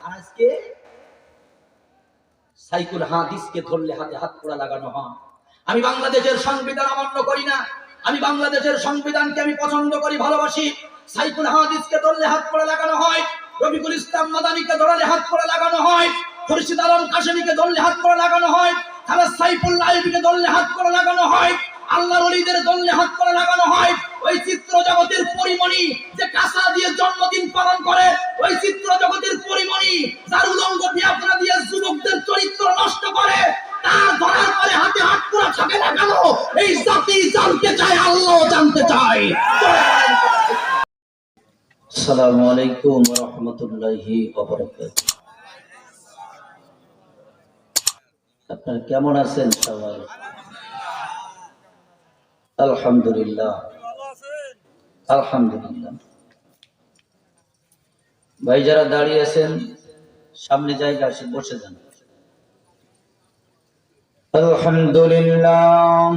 আর আজকে সাইকুল হাদিসকে ধরলে হাতে হাত পোড়া লাগানো হয়। আমি বাংলাদেশের সংবিধান অমান্য করি না, আমি বাংলাদেশের সংবিধানকে আমি পছন্দ করি, ভালোবাসি। সাইকুল হাদিসকে ধরলে হাত পোড়া লাগানো হয়, রফিকুল ইসলাম মাদানিকে ধরলে হাত পোড়া লাগানো হয়, খুরশিদ আলম কাশেমীকে ধরলে হাত পোড়া লাগানো হয়, খালেদ সাইফুল্লাহ আইবিকে ধরলে হাত পোড়া লাগানো হয়, আল্লাহর ওলিদের ধরলে হাত পোড়া লাগানো হয়। ওই চিত্র জগতের পরিমণি যে কাঁসা দিয়ে জন্মদিন পালন করে, ওই চিত্র জগতের পরিমণি যার উলঙ্গ বিয়াপনা দিয়ে যুবকদের চরিত্র নষ্ট করে, তার ধরার পরে হাতে হাত পোড়া থাকে না কেন? এই জাতি জানতে চায়, আল্লাহ জানতে চায়। আসসালামু আলাইকুম ওয়া রাহমাতুল্লাহি ওয়া বারাকাতুহু। আপনারা কেমন আছেন সবাই? আলহামদুলিল্লাহ, আলহামদুলিল্লাহ। ভাই যারা দাঁড়িয়ে আছেন সামনে জায়গা আসে বসে যান। আলহামদুলিল্লাহ,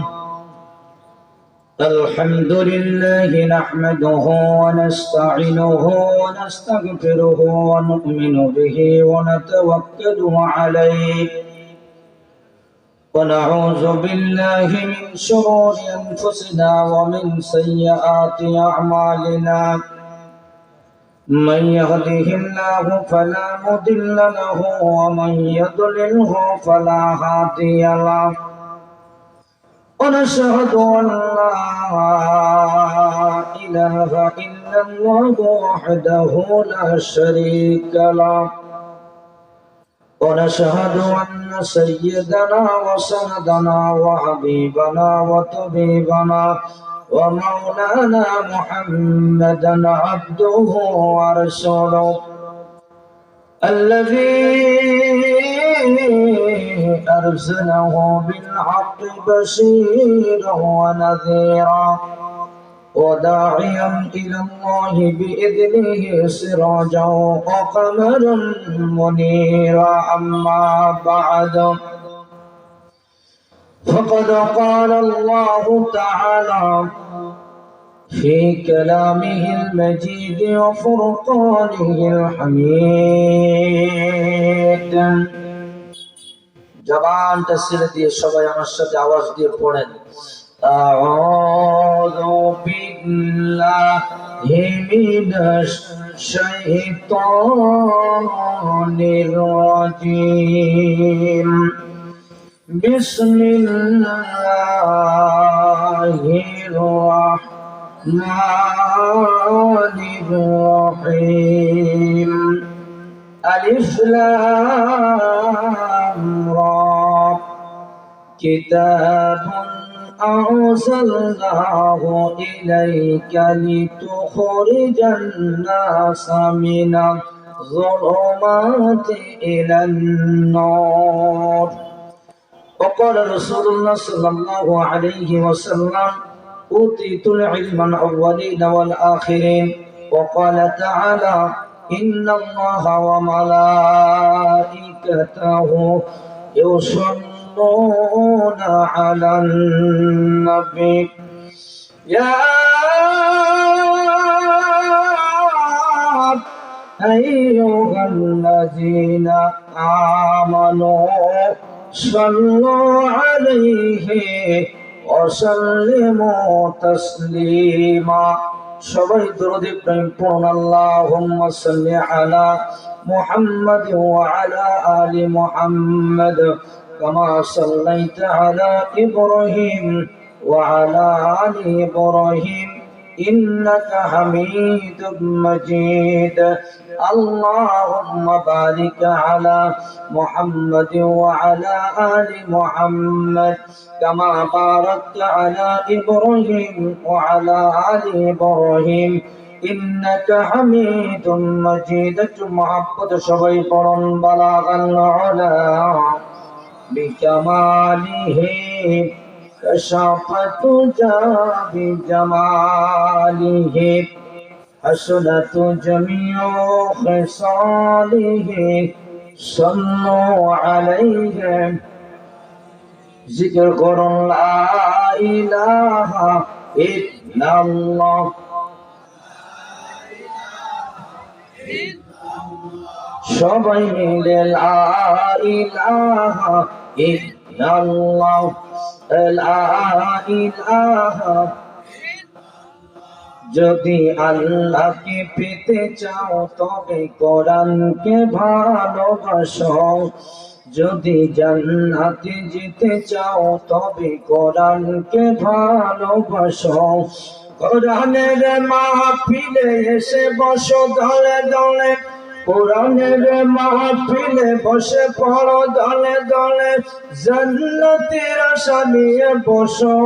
আলহামদুলিল্লাহি নাহমাদুহু ওয়া নাস্তাঈনুহু ওয়া নাস্তাগফিরুহু ওয়া নু'মিনু বিহি ওয়া নাতাওয়াক্কালু আলাইহি ونعوذ بالله من شرور أنفسنا ومن سيئات أعمالنا من يهده الله فلا مضل له ومن يضلله فلا هادي له ونشهد أن لا إله إلا الله وحده لا شريك له ونشهد أن سيدنا وسندنا وحبيبنا وطبيبنا ومولانا محمدا عبده ورسوله الذي أرسله بالحق بشيرا ونذيرا وداعيا إلى الله بإذنه سراجا وقمرا منيرا أما بعد فقد قال الله تعالى في كلامه المجيد وفرقانه الحميد জবান তাসির দিয়ে সবাই আমার সাথে আওয়াজ দিয়ে পড়েন أعوذ بالله من الشيطان الرجيم بسم الله الرحمن الرحيم ألف لام را كتاب أرسلناه إليك لتخرج الناس من الظلمات إلى النور وقال رسول الله صلى الله عليه وسلم أوتيت العلم الأولين والآخرين وقال تعالى إن الله وملائكته يصلون على النبي يا أيها الذين آمنوا صلوا عليه وسلموا تسليما সবাই দরুদ ইব্রাহিম পড়ুন আল্লাহুম্মা সাল্লি আলা মুহাম্মাদ ওয়া আলা আলি মুহাম্মাদ কামা সাল্লাইতা আলা ইব্রাহিম ওয়া আলা আলি ইব্রাহিম ইন্নাকা হামিদুম মাজিদ اللهم بارك على محمد وعلى آل محمد كما باركت على إبراهيم وعلى آل إبراهيم إنك حميد مجيد محبة شبي قرن بلاغ العلا بكماله كشفت جاب جماله حسنة جميع خصاله صلوا عليه ذكر قرن لا إله إلا الله সবাই মিলে লা ইলাহা ইল্লাল্লাহ লা ইলাহা। যদি আল্লাহকে পেতে চাও তবে কোরআনকে ভালোবাসো, যদি জান্নাতে যেতে চাও তবে কোরআনকে ভালোবাসো। কোরআনের মাহফিলে এসে বসো দলে দলে, কোরআনের মাহফিলে বসে পড়ো দলে দলে, জান্নাতের আশা নিয়ে বসো।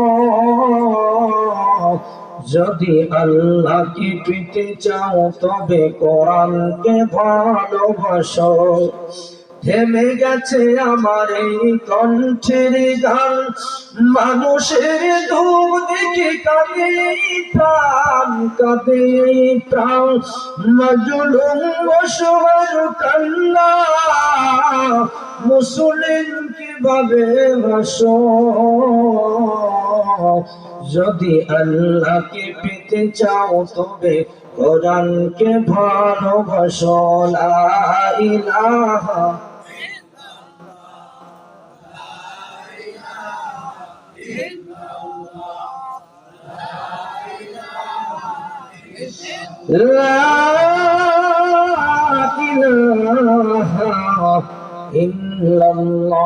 যদি আল্লাহকে পেতে চাও তবে কোরআনকে ভালোবাসো। থেমে গেছে আমার এই কণ্ঠের গান, মানুষের দুঃখ দেখে কাঁদে প্রাণ, কাঁদে প্রাণ। মাজলুম অসহায় কান্না, মুসলিম কিভাবে হাসো। যদি আল্লাহকে পেতে চাও তবে কোরআনকে ভালোবাসো। লা ইলাহা লা ইলাহা ইল্লাল্লাহ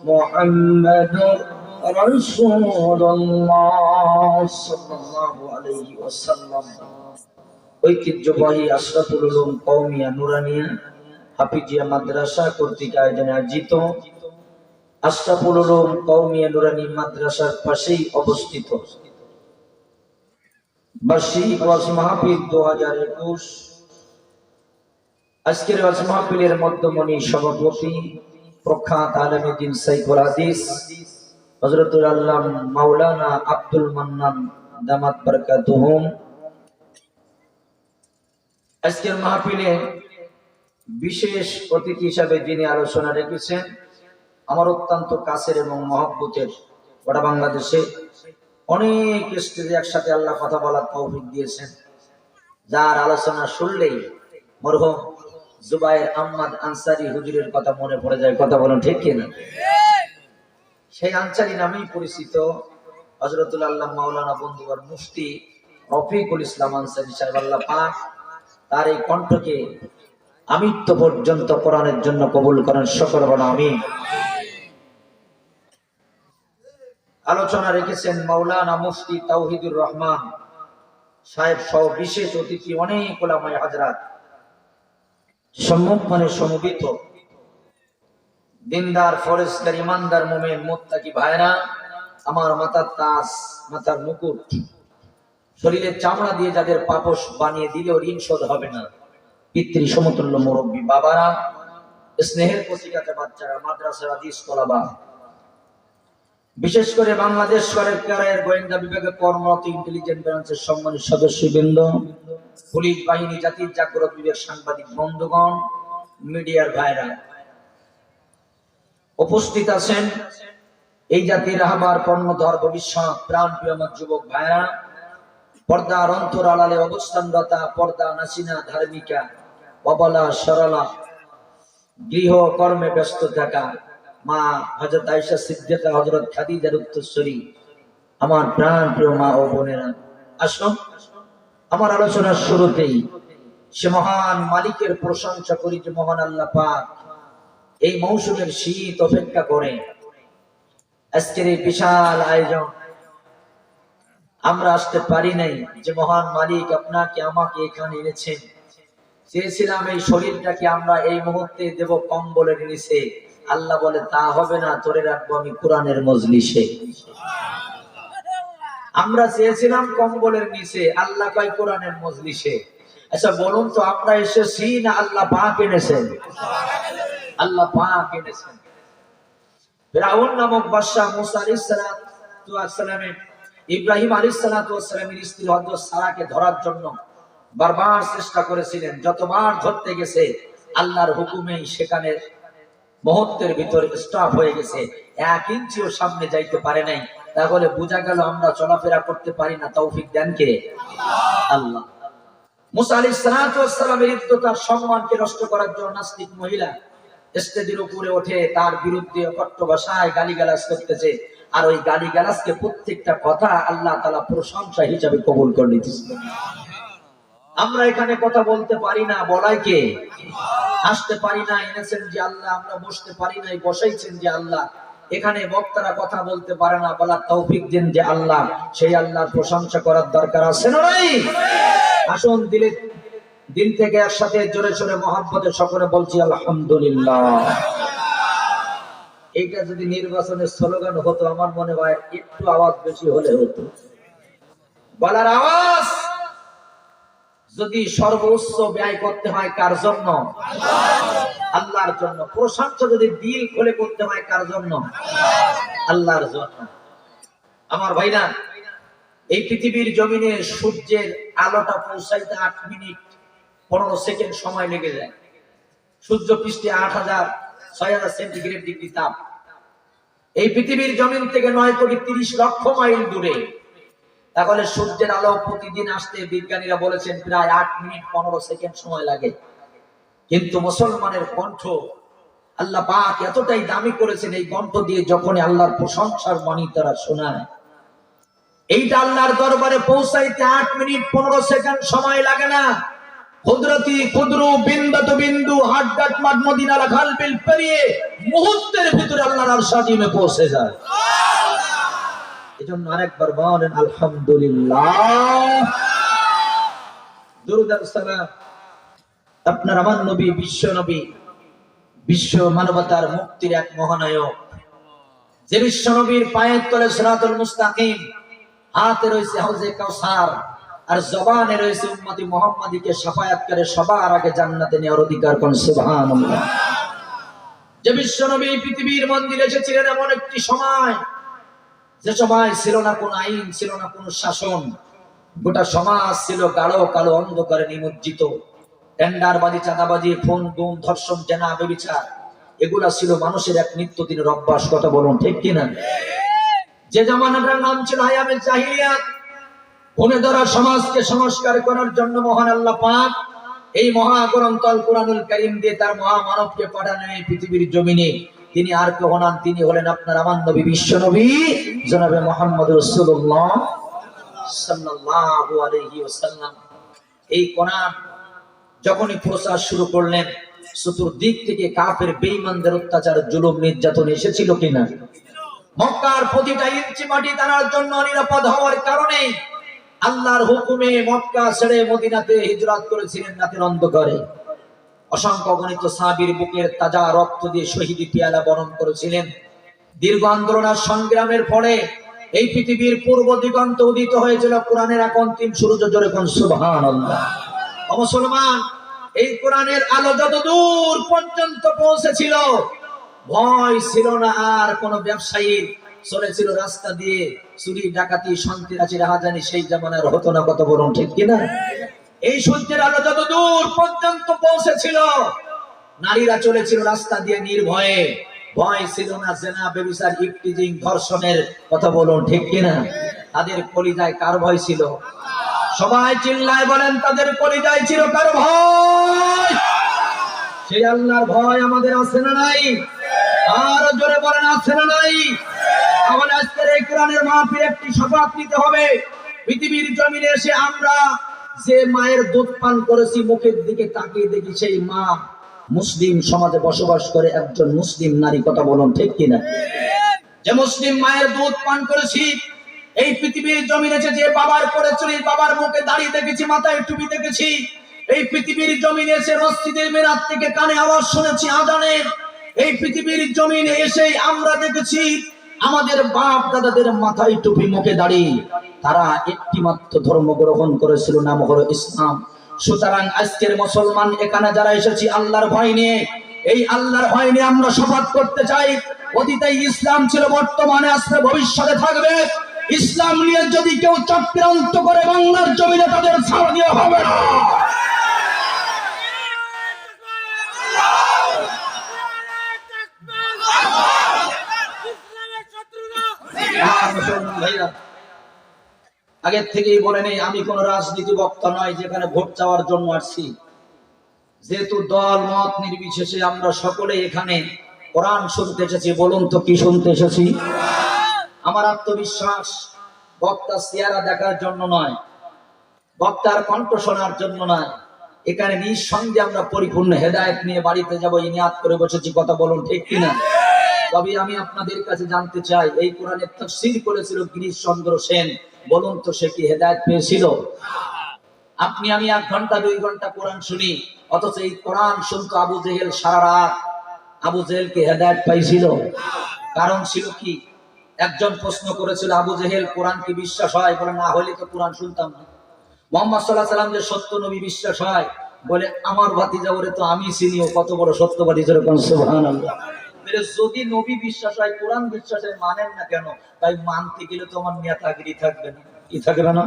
মুহাম্মাদুর রাসূলুল্লাহ সাল্লাল্লাহু আলাইহি ওয়াসাল্লাম। ঐতিহ্যবাহী আশরাফুল উলুম কওমিয়া নুরানিয়া হাফিজিয়া মাদ্রাসা কর্তৃক আয়োজনে আয়োজিত আশরাফুল উলুম কওমিয়া নুরানি মাদ্রাসার পাশেই অবস্থিত বার্ষিক ওয়াজ মাহফিল 2021। আজকের ওয়াজ মাহফিলের মধ্যমণি সভাপতি প্রখ্যাত আলেমে দ্বীন সাইখুল হাদিস হযরতুল আল্লামা মাওলানা আব্দুল মান্নান দামাত বারাকাতুহুম। আজকের মাহফিলে বিশেষ অতিথি হিসাবে যিনি আলোচনা রেখেছেন, আমার অত্যন্ত কাছের এবং মহব্বতের, গোটা বাংলাদেশে অনেক স্টেজে একসাথে আল্লাহ কথা বলার তৌফিক দিয়েছেন, যার আলোচনা শুনলেই মরহুম জুবায়ের আহমদ আনসারী হুজুরের কথা মনে পড়ে যায়। কথা বলুন ঠিক কিনা? সেই আনসারী নামেই পরিচিত হযরতুল আল্লামা মাওলানা বন্ধুবর মুফতি রফিকুল ইসলাম আনসারী সাহেব, আল্লাহ পাক তার এই কণ্ঠকে আমৃত্যু পর্যন্ত কোরআনের জন্য কবুল করেন, সকল বলেন আমিন। আলোচনা রেখেছেন মাওলানা মুফতি তাওহিদুর রহমান সাহেব সহ বিশেষ অতিথি অনেক উলামায়ে হযরত, সম্মুখমানে সমবেত দিনদার ফরেজগার ইমানদার মুমিন মুত্তাকি ভাইরা, আমার মাথার তাজ, মাথার মুকুট, শরীরের চামড়া দিয়ে যাদের পাপস বানিয়ে দিলেও ঋণ শোধ হবে না, পিতৃ সমতুল্য মুরব্বী বাবারা, স্নেহের প্রতিকাতে বাচ্চারা, মাদ্রাসার হাদিস তলাবা, বিশেষ করে বাংলাদেশ সরকারের গোয়েন্দা বিভাগে কর্মরত ইন্টেলিজেন্স ব্রাঞ্চের সম্মানিত সদস্যবৃন্দ, পুলিশ বাহিনী, জাতির জাগ্রত বিভাগ, সাংবাদিক বন্ধুগণ, মিডিয়ার ভাইরা উপস্থিত আছেন। এই জাতির রাহবার কর্ণধর ভবিষ্যৎ প্রাণ প্রিয় আমার যুবক ভাইরা, পর্দার অন্তর আড়ালে অবস্থানরতা পর্দা নাসিনা ধার্মিকা অবলা সরলা গৃহ কর্মে ব্যস্ত থাকা মা হযরত আয়েশা সিদ্দিকা, হযরত খাদিজার উত্তরসূরি, আমার প্রাণ প্রিয় মা ও বোনেরা, আসুন আমার আলোচনার শুরুতেই সে মহান মালিকের প্রশংসা করি যে মহান আল্লাহ পাক এই মৌসুমের শীত অপেক্ষা করে আজকের এই বিশাল আয়োজন আমরা আসতে পারি নাই, যে মহান মালিক আপনাকে আমাকে এখানে এনেছেন। চেয়েছিলাম এই শরীরটাকে আমরা এই মুহূর্তে দেব কম্বলের নিচে, আল্লাহ বলে তা হবে না, তোরে রাখবো আমি কোরআনের মজলিসে। আমরা চেয়েছিলাম কম্বলের নিচে, আল্লাহ কয় কোরআনের মজলিসে। আচ্ছা বলুন তো, আমরা এসেছি না আল্লাহ পাক এনেছেন? আল্লাহ পাক এনেছেন। ফিরআউন নামক বাদশা মুসা আলাইহিস সালামের ইব্রাহিম আলাইহিস সালামের স্ত্রী হযরত সারাকে ধরার জন্য বারবার চেষ্টা করেছিলেন। যতবার ধরতে গেছে আল্লাহর হুকুমেই সেখানে মুহূর্তের ভিতরে স্টপ হয়ে গেছে, 1 ইঞ্চিও সামনে যাইতে পারে নাই। তাহলে বোঝা গেল আমরা চলাফেরা করতে পারি না, তৌফিক দেন কে? আল্লাহ। মুসা আলাইহিস সালাতু ওয়াস সালামের ইজ্জত আর সম্মানকে নষ্ট করার জন্য নাস্তিক মহিলা স্টেজের উপরে ওঠে তার বিরুদ্ধে কট্ট ভাষায় গালিগালাজ করতেছে, আর ওই গালিগালাজকে প্রত্যেকটা কথা আল্লাহ তাআলা প্রশংসা হিসেবে কবুল করে নিতেছে। আমরা এখানে কথা বলতে পারি না, বলাই কে? আসতে পারি না, এনেছেন যে আল্লাহ। আমরা বসতে পারি নাই, বসাইছেন যে আল্লাহ। এখানে বক্তারা কথা বলতে পারে না, বলার তৌফিক দেন যে আল্লাহ। সেই আল্লাহর প্রশংসা করার দরকার আছে না নাই? আসুন দিল থেকে একসাথে জোরে সোরে মহব্বতে সকলে বলছি আলহামদুলিল্লাহ। এইটা যদি নির্বাচনের স্লোগান হতো, আমার মনে হয় একটু আওয়াজ বেশি হলে হতো। বলার আওয়াজ যদি সর্বোচ্চ ব্যয় করতে হয় কার জন্য? আল্লাহর জন্য। প্রশংসা যদি দিল খুলে করতে হয় কার জন্য? আল্লাহর জন্য। আমার ভাইরা, এই পৃথিবীর জমিনে সূর্যের আলোটা পৌঁছাইতে 8 মিনিট 15 সেকেন্ড সময় লেগে যায়। সূর্য পৃষ্ঠে 6000 সেন্টিগ্রেড ডিগ্রি তাপ। এই পৃথিবীর জমিন থেকে 9,30,00,000 মাইল দূরে। তাহলে সূর্যের আলো প্রতিদিন আসতে বিজ্ঞানীরা বলেছেন প্রায় 8 মিনিট 15 সেকেন্ড সময় লাগে। কিন্তু মুসলমানের কণ্ঠ আল্লাহ পাক এতটাই দামি করেছেন, এই কণ্ঠ দিয়ে যখন আল্লাহর প্রশংসার বাণী তারা শোনায়, এইটা আল্লাহর দরবারে পৌঁছাইতে 8 মিনিট 15 সেকেন্ড সময় লাগে না। কুদরতি কুদরু বিন্দু বিন্দু হাড্ডাট মাদ মদিনার খালবিল পেরিয়ে মুহূর্তের ভিতরে আল্লাহর আরশ আজিমে পৌঁছে যায়। এজন্য আরেকবার বলেন আলহামদুলিল্লাহ। দুরূদ আর সালাম আপনার আমার নবী, বিশ্ব নবী, বিশ্ব মানবতার মুক্তির এক মহানায়ক, যে বিশ্ব নবীর পায়ের তলে সিরাতুল মুস্তাকিম, হাতে রয়েছে হাউজে কাউসার, আর জবানে রয়েছে উম্মতি মুহাম্মাদীকে শাফায়াত করে সবার আগে জান্নাতে নেওয়ার অধিকার। কোন সুবহানাল্লাহ। যে বিশ্ব নবী পৃথিবীর মন্দিরে এসেছিলেন এমন একটি সময়, যে সময় ছিল না কোন আইন, ছিল না কোন শাসন, গোটা সমাজ ছিল গাঢ় কালো অন্ধকারে নিমজ্জিত। টেন্ডারবাজি, চাঁদাবাজি, খুন গুম, ধর্ষণ, জেনা, ব্যভিচার, এগুলা ছিল মানুষের এক নিত্যদিনের অভ্যাস। কথা বলুন ঠিক কিনা? যে জামানাটার নাম ছিল আয়ামে জাহিলিয়াত। খুনে ধরা সমাজকে সংস্কার করার জন্য মহান আল্লাহ পাক এই মহাগ্রন্থ আল কুরআনুল কারীম দিয়ে তার মহামানবকে পাঠালেন এই পৃথিবীর জমিনে। তিনি আর কেউ নন, তিনি হলেন আপনার আমার নবী, বিশ্ব নবী জনাবে মুহাম্মদ রাসূলুল্লাহ সাল্লাল্লাহু আলাইহি ওয়াসাল্লাম। এই কোরআন যখনই প্রচার শুরু করলেন, চতুর্দিক থেকে কাফের বেঈমানদের অত্যাচার, জুলুম, নির্যাতন এসেছিল কিনা? মক্কার প্রতিটা ইঞ্চি মাটি তার জন্য নিরাপদ হওয়ার কারণে আল্লাহর হুকুমে মক্কা ছেড়ে মদিনাতে হিজরত করেছিলেন রাতের অন্ধকারে। অসংখ্য গণিত সাহাবীর বুকের তাজা রক্ত দিয়ে শহীদি পেয়ালা বরণ করেছিলেন। দীর্ঘ আন্দোলন আর সংগ্রামের ফলে এই পৃথিবীর পূর্ব দিগন্ত উদিত হয়েছিল কোরআনের এক অন্তিম সূর্য। জোরে কোন সুবহানাল্লাহ। ও মুসলমান, এই কোরআনের আলো যত দূর পর্যন্ত পৌঁছেছিল, ভয় ছিল না আর কোন ব্যবসায়ীর। চলেছিল রাস্তা দিয়ে চুরি, ডাকাতি, সন্ত্রাসী, রাহাজানি, সেই জামানার হতো না। কত বলুন ঠিক কিনা? এই সূর্যের আলো যত দূর পর্যন্ত পৌঁছেছিল, নারীরা চলেছিল রাস্তা দিয়ে নির্ভয়ে। ভয় ছিল না জেনা, ব্যভিচার, ইফতিজিং, ধর্ষণের। কথা বলুন ঠিক কিনা? তাদের কলিজায় কার ভয় ছিল? সবাই চিল্লায় বলেন, তাদের কলিজায় ছিল কার ভয়? সেই আল্লাহর ভয় আমাদের আছে না নাই? আর জোরে বলেন, আছে না নাই? আমাদের আজকের এই কোরআনের মাহফিলে একটি শপথ নিতে হবে। পৃথিবীর জমিনে এসে আমরা যে মায়ের দুধ পান করেছি, মুখের দিকে তাকিয়ে দেখি সেই মা মুসলিম সমাজে বসবাস করে একজন মুসলিম নারী। কথা বলুন ঠিক কিনা? যে মুসলিম মায়ের দুধ পান করেছি, এই পৃথিবীর জমিনে যে বাবার করে চলি, বাবার মুখে দাঁড়িয়ে দেখেছি, মাথায় টুপি দেখেছি। এই পৃথিবীর জমিনে এসে মসজিদের মিনার থেকে কানে আওয়াজ শুনেছি আযানের। এই পৃথিবীর জমিনে এসে আমরা দেখেছি আমাদের বাপ দাদাদের মাথায় টুপি, মুখে দাড়ি। তারা একটি মাত্র ধর্ম গ্রহণ করেছিল, নাম হলো ইসলাম। সুতরাং আজকের মুসলমান এখানে যারা এসেছি আল্লাহর ভয় নিয়ে, এই আল্লাহর ভয় নিয়ে আমরা শপথ করতে চাই। অতীতে ইসলাম ছিল, বর্তমানে আসবে, ভবিষ্যতে থাকবে। ইসলাম নিয়ে যদি কেউ চক্রান্ত করে বাংলার জমিনে তাদের ছাড় দেওয়া হবে না। আগের থেকেই বলে নেই, আমি কোন রাজনীতি বক্তা নয় যেখানে ভোট চাওয়ার জন্য আসছি। যেহেতু দল মত নির্বিশেষে আমরা সকলে এখানে কোরআন শুনতে এসেছি। বলুন তো কি শুনতে এসেছি? আমার আত্মবিশ্বাস বক্তার চেহারা দেখার জন্য নয়, বক্তার কণ্ঠ শোনার জন্য নয়। এখানে নিঃসন্দেহে আমরা পরিপূর্ণ হেদায়েত নিয়ে বাড়িতে যাব, এই নিয়াত করে বসেছি। কথা বলুন ঠিক কিনা? তবে আমি আপনাদের কাছে জানতে চাই, এই কোরআনের তাফসীর করেছিল গিরিশ চন্দ্র সেন। বলুন তো সে কি হেদায়েত পেয়েছিল? আপনি আমি 1 ঘন্টা 2 ঘন্টা কোরআন শুনি, অথচ এই কোরআন শুনতো আবু জেহেল সারা রাত। আবু জেহেল কি হেদায়েত পাইছিল? কারণ ছিল কি? একজন প্রশ্ন করেছিল, আবু জেহেল কোরআন কি বিশ্বাস হয়? বলে না হলে তো কোরআন শুনতাম না। মুহাম্মদ সাল্লাল্লাহু আলাইহি সাল্লাম যে সত্য নবী বিশ্বাস হয়? বলে আমার ভাতিজা ওরে তো আমি চিনিও, কত বড় সত্যবাদী, যেরকম সুবহানাল্লাহ। যদি নবী বিশ্বাস হয়, কোরআন বিশ্বাসের মানেন না কেন? তাই মানতে গেলে তো আমার নেতাগিরি থাকবে না। কি থাকবে না?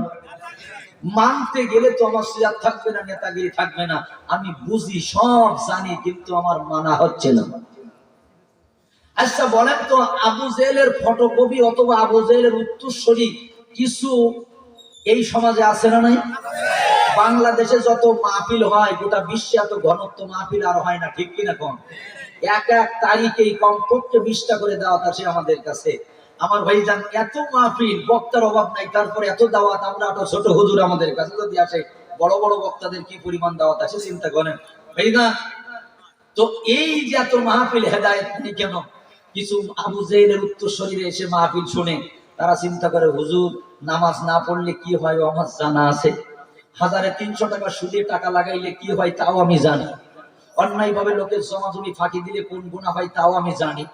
মানতে গেলে তো আমার সিয়াত থাকবে না, নেতাগিরি থাকবে না। আমি বুঝি, সব জানি, কিন্তু আমার মানা হচ্ছে না। আচ্ছা বলেন তো, আবু জেহেলের ফটোকপি অথবা আবু জেহেলের উত্তরসূরি কিছু এই সমাজে আছে না নাই? বাংলাদেশে যত মাহফিল হয়, গোটা বিশ্বে এত ঘনত্ব মাহফিল আর হয় না, ঠিক কিনা কোন? এক তারিখেই কমপক্ষে 20টা করে দাওয়াত আসে আমাদের কাছে। আমার ভাইজান, এত মাহফিল, বক্তার অভাব নাই, তারপরে এত দাওয়াত। আমরা এত ছোট হুজুর, আমাদের কাছে যদি আসে, বড় বড় বক্তাদের কি পরিমাণ দাওয়াত আসে চিন্তা করেন ভাইজান। তো এই যে এত মাহফিল, হেদায়েত নেই কেন? কিছু আবু জেহেলের উত্তরসূরিরা এসে মাহফিল শুনে, তারা চিন্তা করে, হুজুর নামাজ না পড়লে কি হয় আমার জানা আছে, 1300 টাকা সুদে টাকা লাগাইলে কি হয় তাও আমি জানি, অন্যায় ভাবে লোকের জমা জমি ফাঁকি দিলে কোন গুনাহ হয় তাও আমি জানি,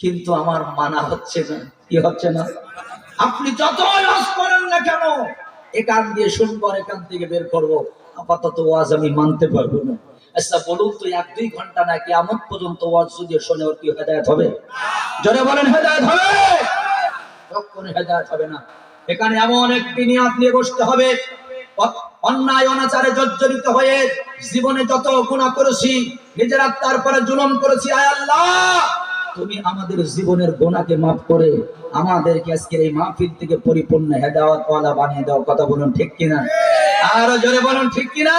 কিন্তু আমার মানা হচ্ছে না। কি হচ্ছে না? আপনি যতই ওয়াজ করেন না কেন, এখান দিয়ে শুনবো আর এখান থেকে বের করবো, আপাতত ওয়াজ আমি মানতে পারবো না। আচ্ছা বলুন তো, 1-2 ঘন্টা না কিয়ামত পর্যন্ত ওয়াজ যদি শোনে, ওর কি হেদায়েত হবে? জোরে বলেন, হেদায়েত হবে? কখনো হেদায়েত হবে না। এখানে এমন একটি নিয়াত নিয়ে বসতে হবে, অন্যায় অনাচারে জর্জরিত হয়ে জীবনে যত গুনাহ করেছি, নিজের আত্মার পরে জুলুম করেছি, আয় আল্লাহ তুমি আমাদের জীবনের গুনাহকে মাফ করে আমাদেরকে আজকের এই মাহফিল থেকে পরিপূর্ণ হেদায়েত ওয়ালা বানিয়ে দাও। কথা বলুন ঠিক কিনা? আরো জোরে বলুন ঠিক কিনা?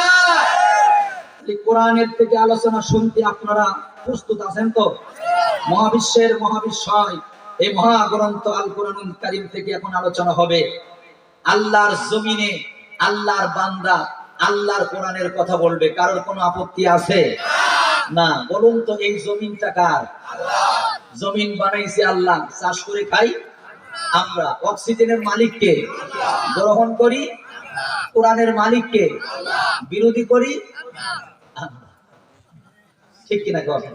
এই কোরআনের থেকে আলোচনা শুনতে আপনারা প্রস্তুত আছেন তো? মহাবিশ্বের মহাবিশ্বয় এই মহাগ্রন্থ আল কোরআনুল কারীম থেকে এখন আলোচনা হবে। আল্লাহর জমিনে আল্লাহর বান্দা আল্লাহর কোরআনের কথা বলবে। কারোর কোনো আপত্তি আছে? না। বলুন তো, এই জমিনটা কার? জমিন বানাইছে আল্লাহ, চাষ করে খাই আমরা। অক্সিজেনের মালিক কে? গ্রহণ করি কোরআনের মালিক কে? বিরোধী করি ঠিক কিনা কথা?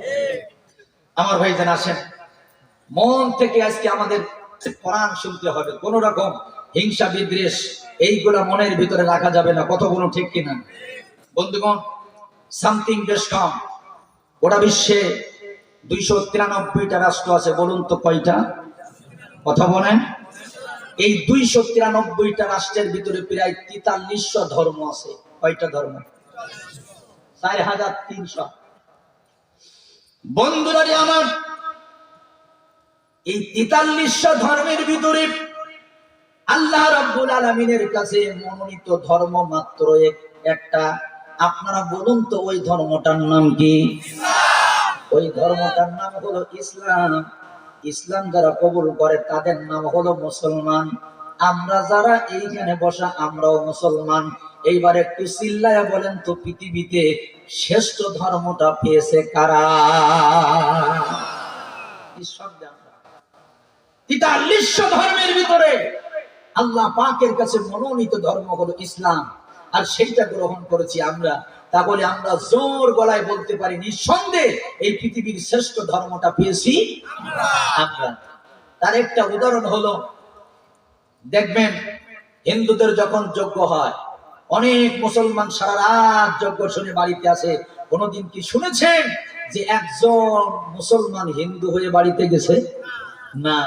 আমার ভাইজান আসেন, মন থেকে আজকে আমাদের কোরআন শুনতে হবে। কোন রকম হিংসা বিদ্বেষ এইগুলা মনের ভিতরে রাখা যাবে না। কত বলুন ঠিক কিনা? বন্ধুগণ, সামথিং বেশ কম। গোটা বিশ্বে 293টা রাষ্ট্র আছে। বলুন তো কয়টা? কথা বলেন। এই 293টা রাষ্ট্রের ভিতরে প্রায় 4300 ধর্ম আছে। কয়টা ধর্ম? 4300। বন্ধুরা আমার, এই 4300 ধর্মের ভিতরে আল্লাহ রাব্বুল আলামিনের কাছে মনোনীত ধর্ম মাত্র একটা। আপনারা বলুন তো, ওই ধর্মটার নাম কি? ওই ধর্মটার নাম হলো ইসলাম। ইসলাম যারা কবুল করে তাদের নাম হলো মুসলমান। আমরা যারা এইখানে বসা, আমরাও মুসলমান। এইবার একটু চিল্লায়া বলেন তো, পৃথিবীতে শ্রেষ্ঠ ধর্মটা পেয়েছে কারা? 4300 ধর্মের ভিতরে আল্লাহ পাকের কাছে মনোনীত ধর্ম হলো ইসলাম, আর সেইটা গ্রহণ করেছি আমরা। তা বলে আমরা জোর গলায় বলতে পারি, নিঃসন্দেহে এই পৃথিবীর শ্রেষ্ঠ ধর্মটা পেয়েছি আমরা। তার একটা উদাহরণ হলো, দেখবেন হিন্দুদের যখন যজ্ঞ হয়, অনেক মুসলমান সারা রাত যজ্ঞ শুনে বাড়িতে আসে। কোনদিন কি শুনেছেন যে একজন মুসলমান হিন্দু হয়ে বাড়িতে গেছে? না।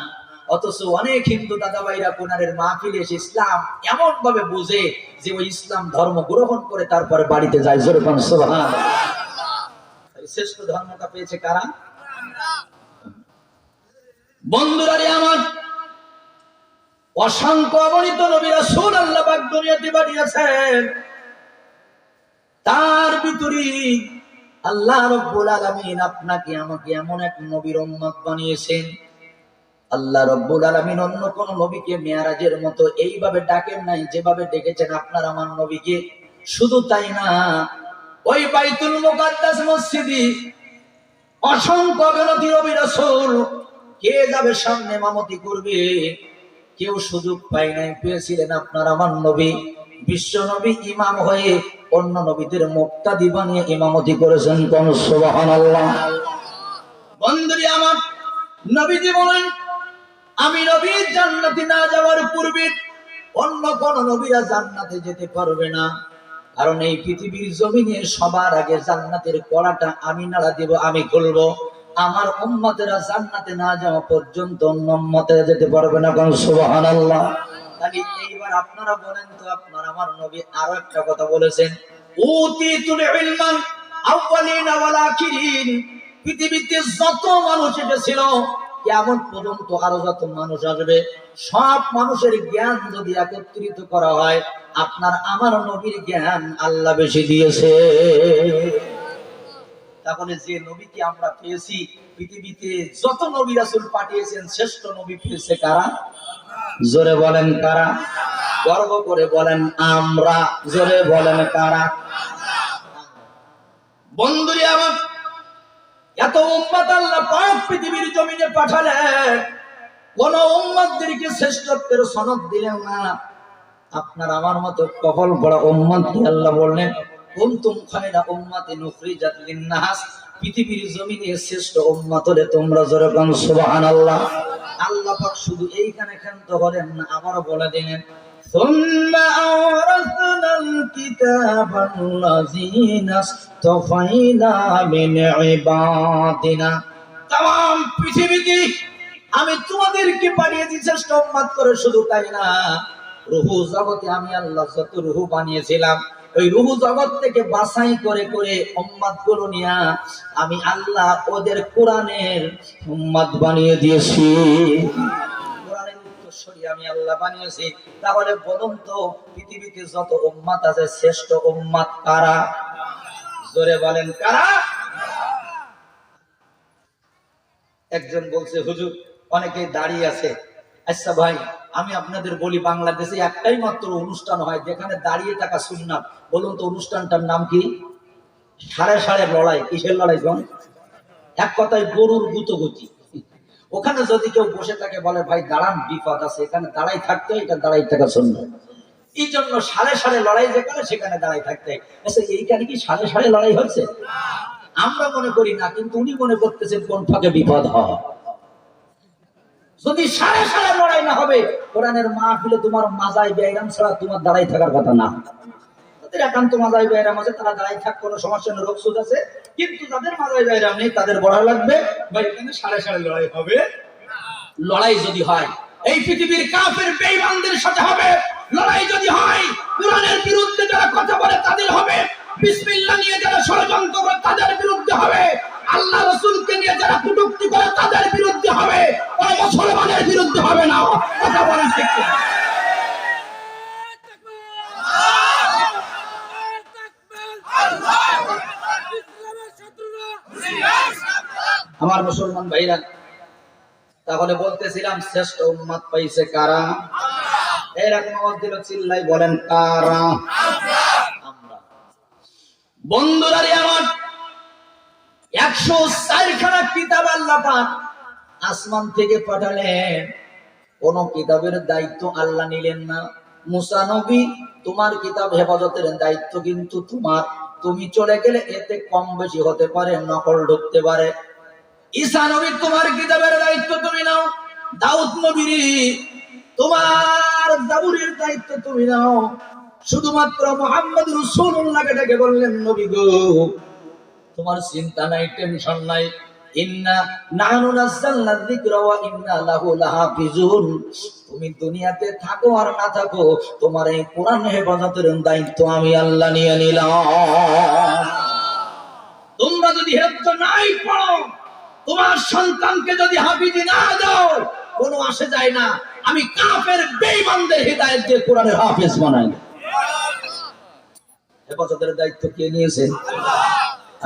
অথচ অনেক হিন্দু দাদা ভাইরা কোরআনের মাহফিলে এসে ইসলাম এমন ভাবে বুঝে যে ওই ইসলাম ধর্ম গ্রহণ করে তারপরে বাড়িতে যায়। জোরে বলুন সুবহানাল্লাহ। শ্রেষ্ঠ ধর্মটা পেয়েছে কারা? বন্ধুরা আমার, অসংখ্য অগণিত নবী রাসূল আল্লাহ পাক দুনিয়াতে পাঠিয়েছেন, তার ভিতরে আল্লাহ রাব্বুল আলামিন আপনাকে আমাকে এমন এক নবীর উম্মত বানিয়েছেন। আল্লাহ রাব্বুল আলামিন অন্য কোন নবীকে মেরাজের মতো এইভাবে ডাকেন নাই যেভাবে ডেকেছেন আপনার আমার নবীকে। শুধু তাই না, ওই বাইতুল মুকাদ্দাস মসজিদে অসংখ্য গণতি নবী রাসূল কে যাবে সামনে ইমামতি করবে, কেউ সুযোগ পায় নাই, পেয়েছিলেন আপনার আমার নবী। বিশ্ব নবী ইমাম হয়ে অন্য নবীদের মুক্তাদি বানিয়ে ইমামতি করেছেন। কোন সুবহানাল্লাহ। বন্ধুরি আমার, নবীজি বলেন আমি নবী জান্নাতে না যাওয়ার পূর্বে অন্য কোন নবীরা জান্নাতে যেতে পারবে না, কারণ এই পৃথিবীর জমিনে সবার আগে জান্নাতের কলাটা আমি নাড়া দিব, আমি খুলবো। আমার উম্মতেরা জান্নাতে না যাওয়া পর্যন্ত অন্য উম্মতেরা যেতে পারবে না। কোন সুবহানাল্লাহ। তাহলে এইবার আপনারা বলেন তো, আপনার আমার নবী আরো একটা কথা বলেছেন, উতিতুল ইলমান আউয়ালিনা ওয়াল আখিরিন। পৃথিবীতে যত মানুষ এসেছিল, কিয়ামত পর্যন্ত আরো যত মানুষ আসবে, সব মানুষের জ্ঞান যদি একত্রিত করা হয়, আপনার আমার নবীর জ্ঞান আল্লাহ বেশি দিয়েছে। তাহলে যে নবীকে আমরা পেয়েছি, পৃথিবীতে যত নবী রাসূল পাঠিয়েছেন, শ্রেষ্ঠ নবী পেয়েছে কারা? জোরে বলেন কারা? গর্ব করে বলেন আমরা। জোরে বলেন কারা? বন্ধুরে আমার, এত উম্মত আল্লাহ পাক পৃথিবীর জমিনে পাঠালেন, কোন উম্মতদেরকে শ্রেষ্ঠত্বের সনদ দিলেন না। আপনার আমার মতো কপাল পড়া উম্মতকে আল্লাহ বললেন কুনতুম খায়রা উম্মাতিন উখরিজাত লিন-নাস। পৃথিবীর জমিনে শ্রেষ্ঠ উম্মত হলে তোমরা। জোরে বলেন সুবহানাল্লাহ। আল্লাহ পাক শুধু এইখানে ক্ষান্ত হলেন না, আবারও বলে দিলেন সুম্মা আওরাসনাল কিতাবাল্লাযীনা ইসতাফাইনা মিন ইবাদিনা। তাম পৃথিবীতে আমি তোমাদেরকে পাঠিয়েছি শ্রেষ্ঠ উম্মত করে। শুধু তাই না, রূহ জগতে আমি আল্লাহ যত রূহ বানিয়েছিলাম, ওই রূহ জগৎ থেকে বাছাই করে করে উম্মত গুলো নিয়ে আমি আল্লাহ ওদের কোরআনের উম্মত বানিয়ে দিয়েছি। কোরআনের উত্তরসূরি আমি আল্লাহ বানিয়েছি। তাহলে বলুন তো, পৃথিবীতে যত উম্মত আছে, শ্রেষ্ঠ উম্মত কারা? জোরে বলেন কারা? একজন বলছে হুজুর অনেকে দাঁড়িয়ে আছে। আচ্ছা ভাই, আমি আপনাদের বলি, বাংলাদেশে একটাই মাত্র অনুষ্ঠান হয় যেখানে দাঁড়িয়ে থাকা সুন্নাত। বলুন তো অনুষ্ঠানটার নাম কি? সাড়ে সাড়ে লড়াই। কিসের লড়াই? এক কথায় গরুর গুতগুতি। ওখানে যদি কেউ বসে থাকে, বলে ভাই দাঁড়ান, বিপদ আছে, এখানে দাঁড়াই থাকতে, এটা দাঁড়াই থাকা সুন্নাত। এই জন্য সাড়ে সাড়ে লড়াই যেখানে, সেখানে দাঁড়াই থাকতে। আচ্ছা, এইখানে কি সাড়ে সাড়ে লড়াই হচ্ছে? আমরা মনে করি না, কিন্তু উনি মনে করতেছেন কোন ফাঁকে বিপদ হয়। যদি সাড়ে সাড়ে লড়াই না হবে, কোরআনের মাহফিলে তোমার মাজায় ব্যায়াম ছাড়া তোমার দাঁড়াই থাকার কথা না। তাদের একান্ত মাজায় ব্যায়াম আছে, তারা দাঁড়াই থাক, কোনো সমস্যা নেই, রোগসুদ আছে। কিন্তু যাদের মাজায় ব্যায়াম নেই, তাদের বড়া লাগবে বা এখানে সাড়ে সাড়ে লড়াই হবে। লড়াই যদি হয়, এই পৃথিবীর কাফের বেঈমানদের সাথে হবে। লড়াই যদি হয়, কোরআনের বিরুদ্ধে যারা কথা বলে তাদের হবে। বিসমিল্লাহ নিয়ে যারা ষড়যন্ত্র করে তাদের বিরুদ্ধে হবে। আল্লাহ রাসূলকে নিয়ে যারা কটূক্তি করে তাদের বিরুদ্ধে হবে। ওই মুসলমানের বিরুদ্ধে হবে না। কথা বলেন ঠিক কিনা? আমার মুসলমান ভাইরা, তাহলে বলতেছিলাম শ্রেষ্ঠ উম্মত পাইছে কারা? এরকম আওয়াজ দিল, চিল্লাই বলেন কারা? আমরা। বন্ধুরা রে আমার, 104 খানা কিতাব আল্লাহ পাক আসমান থেকে পাঠালেন। কোন কিতাবের দায়িত্ব আল্লাহ নিলেন না। মুসা নবী, তোমার কিতাব হেফাজতের দায়িত্ব কিন্তু তোমার। তুমি চলে গেলে এতে কম বেশি হতে পারে, নকল ঢুকতে পারে। ঈসা নবী, তোমার কিতাবের দায়িত্ব তুমি নাও। দাউদ নবী, তোমার জাবুরের দায়িত্ব তুমি নাও। শুধুমাত্র মুহাম্মদ রাসূলুল্লাহকে ডেকে বললেন, নবী গো, তোমার চিন্তা নাই, টেনশন নাই। ইন্না নাহনু নাযালনা যিকরা ওয়া ইন্না লাহু লাহাফিজুন। তুমি দুনিয়াতে থাকো আর না থাকো, তোমার এই কোরআন হেফাজতের দায়িত্ব আমি আল্লাহ নিয়ে নিলাম। তোমরা যদি হেফজ নাই পড়ো, তোমার সন্তানকে যদি হাফিজি না দাও, কোনো আসে যায় না। আমি কাফের বেঈমানদের হিদায়াত দিয়ে কোরআনের হাফেজ বানাই। হেফাজতের দায়িত্ব কে নিয়েছেন?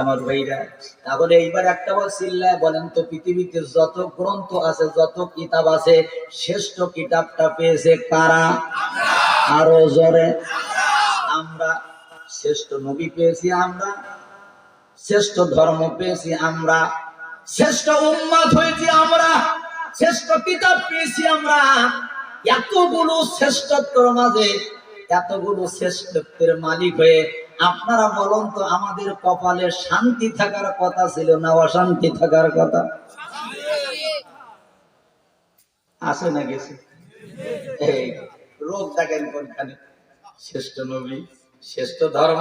আমার ভাইরা। তাহলে এইবার একটা চিল্লায় বলেন তো, পৃথিবীতে যত গ্রন্থ আছে, যত কিতাব আছে, শ্রেষ্ঠ কিতাবটা পেয়েছে কারা? আরো জোরে। আমরা। শ্রেষ্ঠ নবী পেয়েছি আমরা, শ্রেষ্ঠ ধর্ম পেয়েছি আমরা, শ্রেষ্ঠ উম্মাত হয়েছি আমরা, শ্রেষ্ঠ কিতাব পেয়েছি আমরা। এতগুলো শ্রেষ্ঠত্বের মাঝে, এতগুলো শ্রেষ্ঠত্বের মালিক হয়ে আপনারা বলুন তো, আমাদের কপালে শান্তি থাকার কথা ছিল না অশান্তি থাকার কথা? আছে না গেছে? এই রোগ দেখেন কোনখানে? শ্রেষ্ঠ নবী, শ্রেষ্ঠ ধর্ম,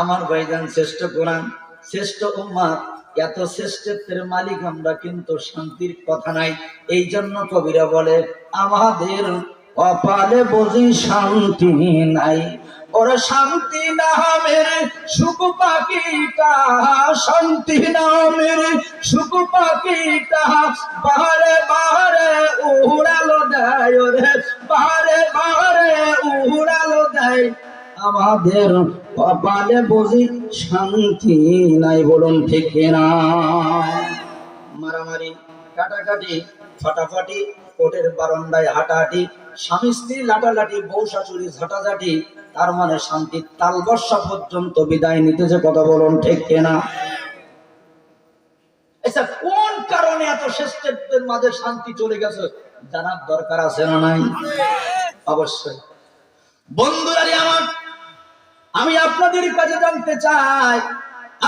আমার ভাইজান শ্রেষ্ঠ কোরআন, শ্রেষ্ঠ উম্মাত, এত শ্রেষ্ঠত্বের মালিক আমরা, কিন্তু শান্তির কথা নাই। এই জন্য কবিরা বলে আমাদের কপালে বুঝি শান্তি নাই। ওরে শান্তি নামের সুখ পাখিটা, শান্তি নামের সুখ পাখিটা বাহারে বাহারে উড়ালো দেয়, ওরে বাহারে বাহারে উড়ালো দেয়। আমাদের কপালে বুঝি শান্তি নাই, বলুন ঠিক কিনা? মারামারি, কাটাকাটি, ফাটাফাটি, কোর্টের বারান্দায় হাঁটাহাঁটি, স্বামী স্ত্রী লাটালাটি, বউ শাশুড়ি ঝাঁটাঝাঁটি, তার মানে শান্তির তালবর্ষা পর্যন্ত বিদায় নিতেছে। কথা বলুন ঠিক কিনা? আচ্ছা, কোন কারণে এত শ্রেষ্ঠত্বের মাঝে শান্তি চলে গেছে জানার দরকার আছে না নাই? অবশ্যই। বন্ধুরা আমার, আমি আপনাদের কাছে জানতে চাই,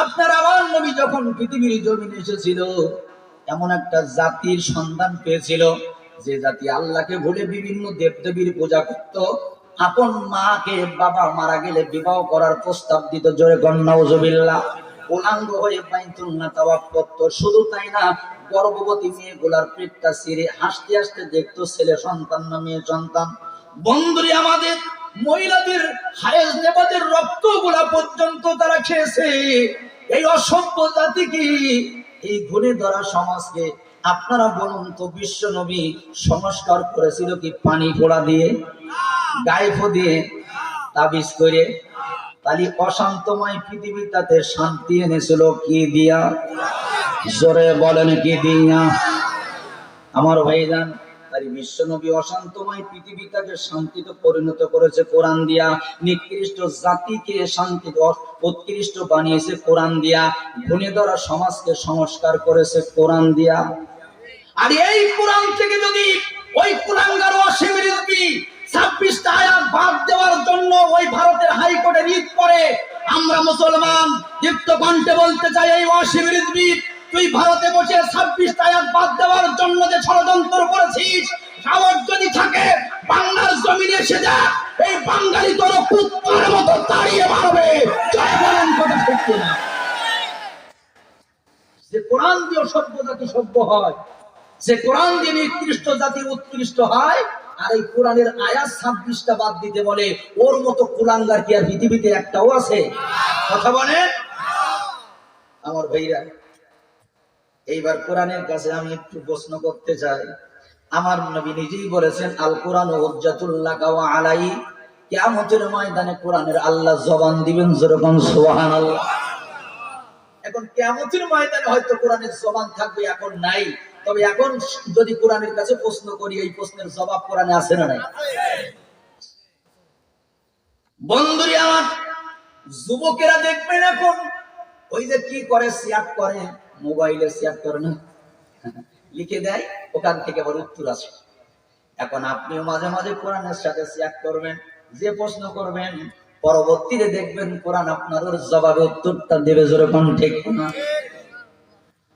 আপনার আমার নবী যখন পৃথিবীর জমিনে এসেছিল, এমন একটা জাতির সন্ধান পেয়েছিল যে জাতি আল্লাহকে ভুলে বিভিন্ন দেবদেবীর পূজা করত, আপন মাকে বাবা মারা গেলে বিবাহ করার প্রস্তাব দিত, জোরে গন্নাউজুবিল্লাহ, উলাঙ্গ হয়ে বাইতুল্লাহ তাওয়াফ করত। শুধু তাই না, গর্ভবতী মেয়েগুলার পেটটা ছিঁড়ে হাসতে হাসতে দেখতো ছেলে সন্তান না মেয়ে সন্তান। বন্ধুরে আমাদের মহিলাদের হায়েজ নেবাদের রক্তগুলা পর্যন্ত তারা খেয়েছে। এই অসভ্য জাতি কি, এই ঘুরে ধরা সমাজকে আপনারা বলুন তো, বিশ্ব নবী সংস্কার করেছিল কি পানি ফোড়া দিয়ে, গায়ে ফো দিয়ে, তাবিজ করে? তাহলে অশান্তময় পৃথিবীটাতে শান্তি এনেছিল কি দিয়া? জোরে বলেন কি দিয়া? আমার ভাইজান, তাই বিশ্ব নবী অশান্তময় পৃথিবীটাকে শান্তিতে পরিণত করেছে কোরআন দিয়া। নিকৃষ্ট জাতিকে শান্তি উৎকৃষ্ট বানিয়েছে কোরআন দিয়া। ঘুণে ধরা সমাজকে সংস্কার করেছে কোরআন দিয়া। আর এই কোরআন থেকে যদি ওই কুলাঙ্গার ওয়াসিম রিজভী 26টা আয়াত বাদ দেওয়ার জন্য ওই ভারতের হাইকোর্টে রিট করে, আমরা মুসলমান দীপ্ত কণ্ঠে বলতে চাই, এই ওয়াসিম রিজভী, তুই ভারতে বসে 26টা আয়াত বাদ দেওয়ার জন্য যে ষড়যন্ত্র করেছিস, সাহস যদি থাকে বাংলার জমিনে এসে যা, এই বাঙালি তোর কুত্তার মতো তাড়িয়ে মারবে। জয় বলেন কথা ঠিক কিনা? যে কোরআন দিয়ে সভ্য জাতি সভ্য হয়, যে কোরআন দিয়ে নিকৃষ্ট জাতি উৎকৃষ্ট হয়, আর এই কোরআনের আয়াত 26টা বাদ দিতে বলে, ওর মতো কুলাঙ্গার কি আর পৃথিবীতে একটাও আছে? কথা বলেন আমার ভাইরা। এইবার কোরআনের কাছে আমি একটু প্রশ্ন করতে চাই। আমার নবী নিজেই বলেছেন, আল কোরআন হুজ্জাতুল লাকা ওয়া আলাই, কিয়ামতের ময়দানে কোরআনের আল্লাহ জবান দিবেন, যেরকম সুবহানাল্লাহ। এখন কিয়ামতের ময়দানে হয়তো কোরআনের জবান থাকবে, এখন নাই। তবে এখন যদি কোরআনের কাছে প্রশ্ন করি, এই প্রশ্নের জবাব কোরআনে আছে না নাই? বন্ধুরা আমার, যুবকেরা দেখবেন এখন ওই যে কি করে, শেয়ার করে, মোবাইলে শেয়ার করে না, লিখে দেয়, ওখান থেকে আবার উত্তর আসে। এখন আপনিও মাঝে মাঝে কোরআনের সাথে শেয়ার করবেন, যে প্রশ্ন করবেন পরবর্তীতে দেখবেন কোরআন আপনার ওর জবাবে উত্তরটা দেবে, যেরকম ঠিক না?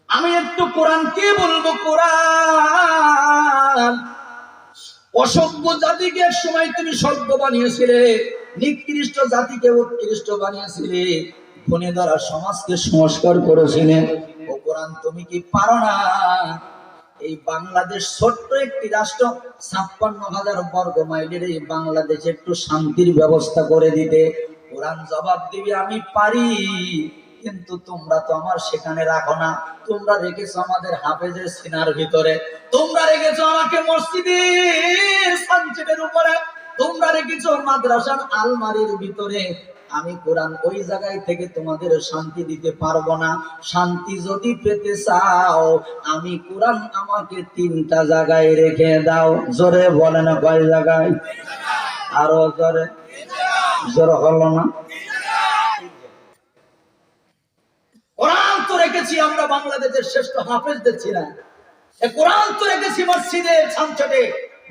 আমি একটু কোরআনকে বলবো, কোরআন অসভ্য জাতিকে এক সময় তুমি সভ্য বানিয়েছিলে, নিকৃষ্ট জাতিকে উৎকৃষ্ট বানিয়েছিলে, ঘুণে ধরা সমাজকে সংস্কার করেছিলে। ও কোরআন, তুমি কি পারো না এই বাংলাদেশ ছোট্ট একটি রাষ্ট্র, 56,000 বর্গ মাইলের এই বাংলাদেশে একটু শান্তির ব্যবস্থা করে দিতে? কোরআন জবাব দিবে, আমি পারি, কিন্তু তোমরা তো আমার সেখানে রাখো না, তোমরা রেখেছো আমাদের হাফেজের সিনার ভিতরে, তোমরা রেখেছো আমাকে মসজিদের সানচেটের উপরে, তোমরা রেখেছো মাদ্রাসার আলমারির ভিতরে। আমি কোরআন ওই জায়গায় থেকে তোমাদের শান্তি দিতে পারবো না। শান্তি যদি পেতে চাও আমি কোরআন আমাকে 3টা জায়গায় রেখে দাও। জোরে বলে না কয় জায়গায়? আরো জোরে, জোরে হলো না? কোরআন তো রেখেছি আমরা বাংলাদেশের শ্রেষ্ঠ হাফেজদের ছিলাম, কোরআন তো রেখেছি মসজিদে ছানছাটে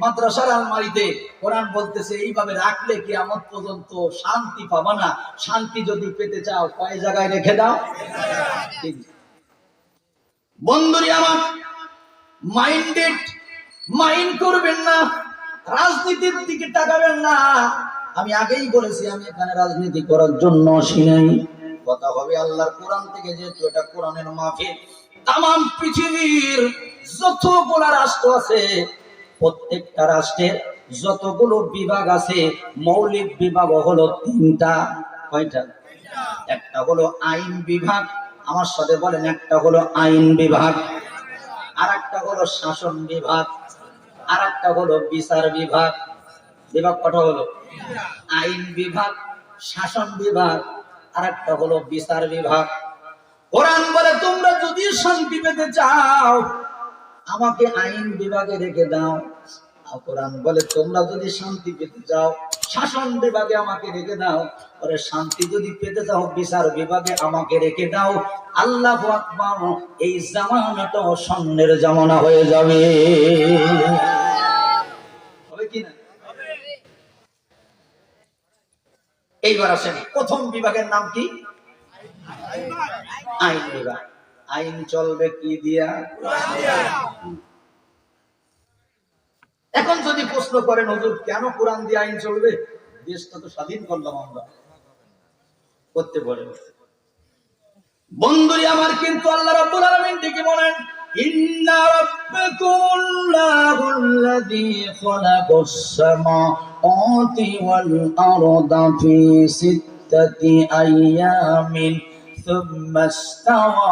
মাদ্রাসার আলমারিতে। কোরআন বলতেছে এইভাবে রাখলে কিয়ামত পর্যন্ত শান্তি পাবা না। শান্তি যদি পেতে চাও কয় জায়গায় রেখে দাও? বন্ধুরি আমার, মাইন্ড করবেন না, রাজনীতির দিকে তাকাবেন না। আমি আগেই বলেছি আমি এখানে রাজনীতি করার জন্য আসি নাই। কথা হবে আল্লাহর কোরআন থেকে, যেহেতু এটা কোরআনের মাহফিল। তামাম পৃথিবীর যতগুলো রাষ্ট্র আছে, প্রত্যেকটা রাষ্ট্রের যতগুলো বিভাগ আছে, মৌলিক বিভাগ হলো 3টা। কয়টা? একটা হলো আইন বিভাগ, আমার সাথে বলেন, একটা হলো আইন বিভাগ, আর একটা হলো শাসন বিভাগ, আর একটা হলো বিচার বিভাগ। বিভাগ কটা হলো? আইন বিভাগ, শাসন বিভাগ, আর একটা হলো বিচার বিভাগ। কোরআন বলে তোমরা যদি শান্তি পেতে চাও আমাকে আইন বিভাগে রেখে দাও। আর কোরআন বলে তোমরা যদি শান্তি পেতে চাও শাসন বিভাগে আমাকে রেখে দাও। পরে শান্তি যদি পেতে চাও বিচার বিভাগে আমাকে রেখে দাও। আল্লাহু আকবার, এই জামানাটা স্বর্ণের জামানা হয়ে যাবে। হবে কি না? এইবার আসেন, প্রথম বিভাগের নাম কি? আইন বিভাগ। আইন চলবে কি দিয়া? এখন যদি প্রশ্ন করেন হুজুর কেন কোরআন দিয়ে আইন চলবে? দেশটা তো স্বাধীন করলাম আমরা, করতে পারেন। বন্ধুরি আমার, কিন্তু আল্লাহ রাব্বুল আলামিন ঠিকই বলেন, ইন্না রাব্বাকুমুল্লাহুল্লাযী খালাকাস সামাওয়াতি ওয়াল আরদা ফি 6 আইয়ামিন সুম্মা ইসতাওয়া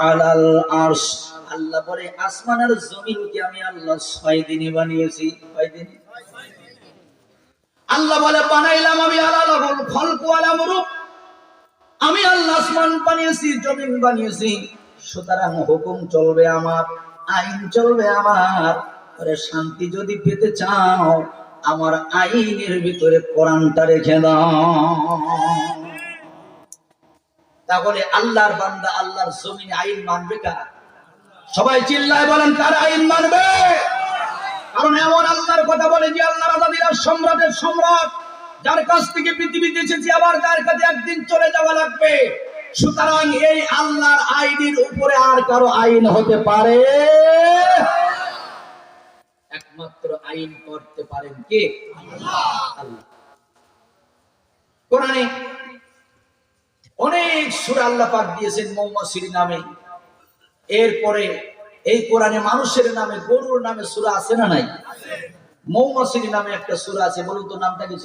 আলাল আরশ। আল্লাহ বলে আসমান আর জমিনকে আমি আল্লাহ 6 দিনে বানিয়েছি। কয় দিনে? আল্লাহ বলে বানাইলাম আমি আলালাহুল খালকু ওয়াল আমরু, আমি আল্লাহ আসমান বানিয়েছি, জমিন বানিয়েছি। সুতরাং হুকুম চলবে আমার, আইন চলবে আমার। আরে শান্তি যদি পেতে চাও আমার আইনের ভিতরে কোরআনটা রেখে দাও। তাহলে আল্লাহর বান্দা আল্লাহর জমিনে আইন মানবে কারা? সবাই চিল্লায় বলেন, কার আইন মানবে? কারণ এমন আল্লাহর কথা বলে যে আল্লাহ রাজাদিরা সম্রাটের সম্রাট, যার কাছ থেকে পৃথিবীতে এসেছি আবার তার কাছে একদিন চলে যাওয়া লাগবে। সুতরাং এই আল্লাহর আইনের উপরে আর কারো আইন হতে পারে? একমাত্র আইন করতে পারেন কে? আল্লাহ। কোরআনে অনেক সূরা আল্লাহ পাক দিয়েছেন মৌমাছির নামে। এরপরে এই কোরআনে মানুষের নামে, গরুর নামে সূরা আছে না নাই? মৌমাছির নামে একটা সূরা আছে, বলুন তো নামটা কি?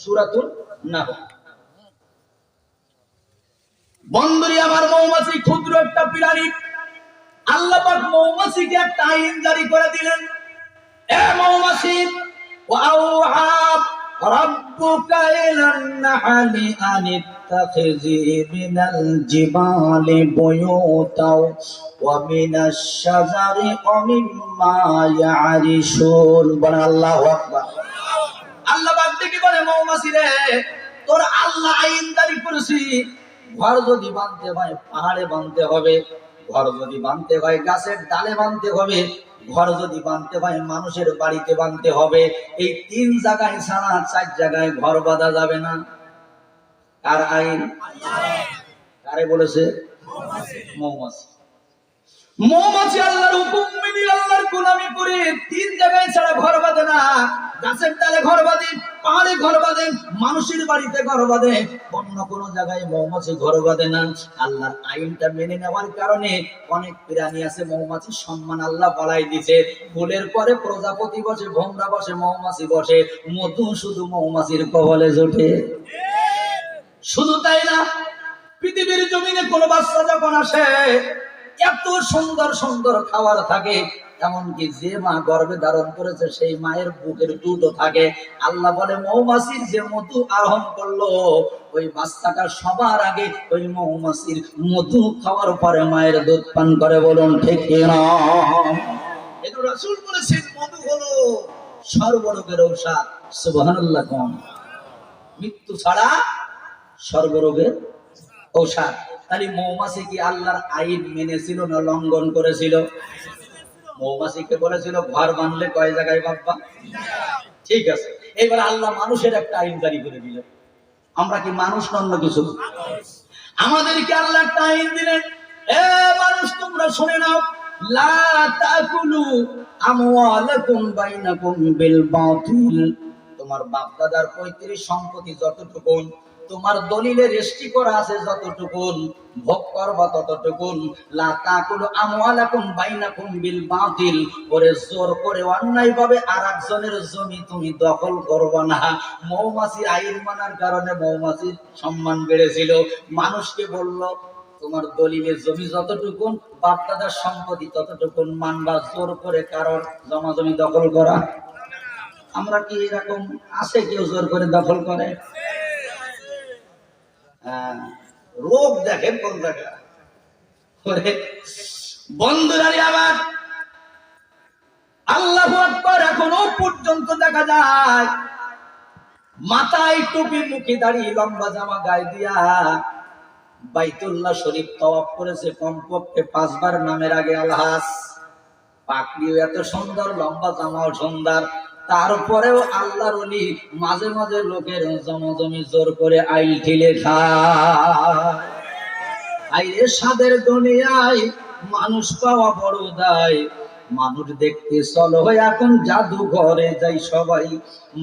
সূরাতুন নাহল। বন্ধুরি আমার, মৌমাছি ক্ষুদ্র একটা প্রাণী। আল্লাহ পাক মৌমাছিকে একটা আইন জারি করে দিলেন, এ মৌমাছি, ওয়াউহা রাব্বুকা ইলান নাহলি আনিত্তাখিযি মিনাল জিবালি বুয়ুতাও ওয়া মিনাশ শাজারি ওয়া মিম্মা ইয়ারিশুন। বলেন আল্লাহু আকবার। আল্লাহ পাক দেখি বলে মৌমাছি রে, তোর আল্লাহ আইন জারি করেছি, ঘর যদি বাঁধতে হয় পাহাড়ে বাঁধতে হবে, ঘর যদি বাঁধতে হয় গাছের ডালে বাঁধতে হবে, ঘর যদি বাঁধতে হয় মানুষের বাড়িতে বাঁধতে হবে। এই 3 জায়গায় ছাড়া 4 জায়গায় ঘর বাঁধা যাবে না। কার আইন? কারে বলেছে? মৌমাছি। মৌমাছি আল্লাহর হুকুম মেনে আল্লাহর গোলামি করে 3 জায়গায় ছাড়া ঘর বাঁধে না। গাছের ডালে ঘর বাঁধে, পাহাড়ে ঘর বাঁধে, মানুষের বাড়িতে ঘর বাঁধে, অন্য কোনো জায়গায় মৌমাছি ঘর বাঁধে না। আল্লাহর আইনটা মেনে নেওয়ার কারণে অনেক প্রাণী আছে মৌমাছির সম্মান আল্লাহ বাড়াই দিয়েছে। ফুলের পরে প্রজাপতি বসে, ভোমরা বসে, মৌমাছি বসে, মধু শুধু মৌমাছির কবলে জোটে। শুধু তাই না, পৃথিবীর জমিনে কোন বাচ্চা যখন আসে এত সুন্দর সুন্দর খাবার থাকে, এমনকি যে মা গর্ভে ধারণ করেছে সেই মায়ের বুকের দুধও থাকে। আল্লাহ বলে মৌমাছির যে মধু আহরণ করলো ওই বাচ্চাটা সবার আগে ওই মৌমাছির মধু খাওয়ার পরে মায়ের দুধ পান করে। বলুন ঠিক কিনা? এটা রাসূল বলেছেন মধু হলো সর্বরোগের ঔষধ। সুবহানাল্লাহ। কোন মৃত্যু ছাড়া সর্বরোগের ঔষধ। তাহলে মৌমাছি কি আল্লাহর আইন মেনেছিল না লঙ্ঘন করেছিল? মৌমাছিকে বলেছিল ঘর বানলে কয় জায়গায় বাঁধবা। ঠিক আছে, এবার আল্লাহ মানুষের একটা আইন জারি করে দিল। আমরা কি মানুষ না অন্য কিছু? আমাদেরকে আল্লাহ একটা আইন দিলেন, এ মানুষ তোমরা শুনে নাও, লা তাকুলু আমওয়ালাকুম বাইনাকুম বিল বাতিল। তোমার বাপ দাদার পৈতৃক সম্পত্তি যতটুকু, তোমার দলিলে রেজিস্ট্রি করা আছে যতটুকু, ভোগ করবা ততটুকু। লা তাকুলু আমওয়ালাকুম বাইনাকুম বিল বাতিল। ওরে জোর করে অন্যায় ভাবে আরেকজনের জমি তুমি দখল করবা না। মৌমাছি আইন মানার কারণে মৌমাছির সম্মান বেড়েছিল। মানুষকে বলল তোমার দলিলের জমি যতটুকু, বাপ দাদার সম্পত্তি ততটুকু মানবা। জোর করে কারণ জমা জমি দখল করা। আমরা কি এরকম আছে কেউ জোর করে দখল করে? রোগ দেখেন কোন জায়গা। বন্ধুরা আবার আল্লাহু আকবার এখনো পর্যন্ত দেখা যায় মাথায় টুপি, মুখে দাড়ি, লম্বা জামা গায়ে দিয়া বাইতুল্লাহ শরীফ তওয়াফ করেছে কমপক্ষে 5 বার। নামের আগে আলহাজ। পাকড়িও এত সুন্দর, লম্বা জামাও সুন্দর। তারপরেও আল্লাহর ওলি মাঝে মাঝে লোকের জমজমি জোর করে আইল ঠিলে খায়। আইরে সাদের দুনিয়ায় মানুষ পাওয়া বড় দায়। মানুষ দেখতে চলো এখন জাদু ঘরে যাই সবাই।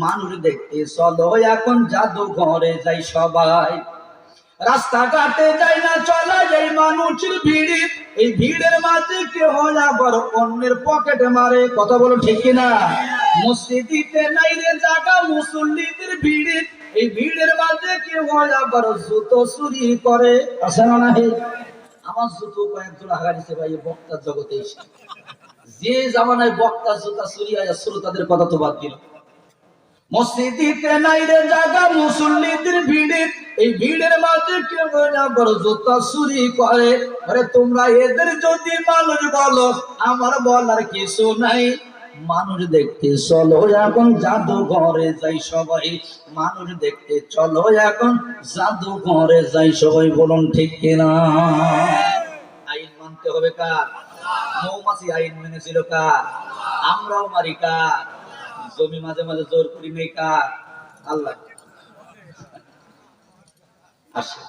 মানুষ দেখতে চলো এখন জাদু ঘরে যাই সবাই। রাস্তাঘাটে যাই না চলা যাই মানুষের ভিড়। এই ভিড়ের মাঝে কেউ আবার অন্যের পকেটে মারে। কথা বলো ঠিক কিনা? মসজিদে নাই রে জায়গা মুসল্লিদের ভিড়। এই ভিড়ের মাঝে কেউ আবার জুতো চুরি করে। আছে না নাই? আমার জুতো কয়েকজন হারাইছে ভাই বক্তার জগতে এসে। যে জামানায় বক্তা জুতা চুরি হয় শ্রোতাদের কথা তো বাদ দিল। মসজিদে নাই রে জায়গা মুসল্লিদের ভিড়। এই ভিড়ের মাঝে কেউ আবার জুতা চুরি করে। আরে তোমরা এদের যদি মানুষ বলো আমার বলার কিছু নাই। মানুষ দেখতে চলো এখন জাদু ঘরে যাই সবাই। মানুষ দেখতে চলো এখন জাদু ঘরে যাই সবাই। বলুন ঠিক কিনা? আইন মানতে হবে কার? মৌমাছি আইন মেনেছিল কার? আমরাও মারি কার? জমি মাঝে মাঝে জোর করি নেই কার? আল্লাহ। আসে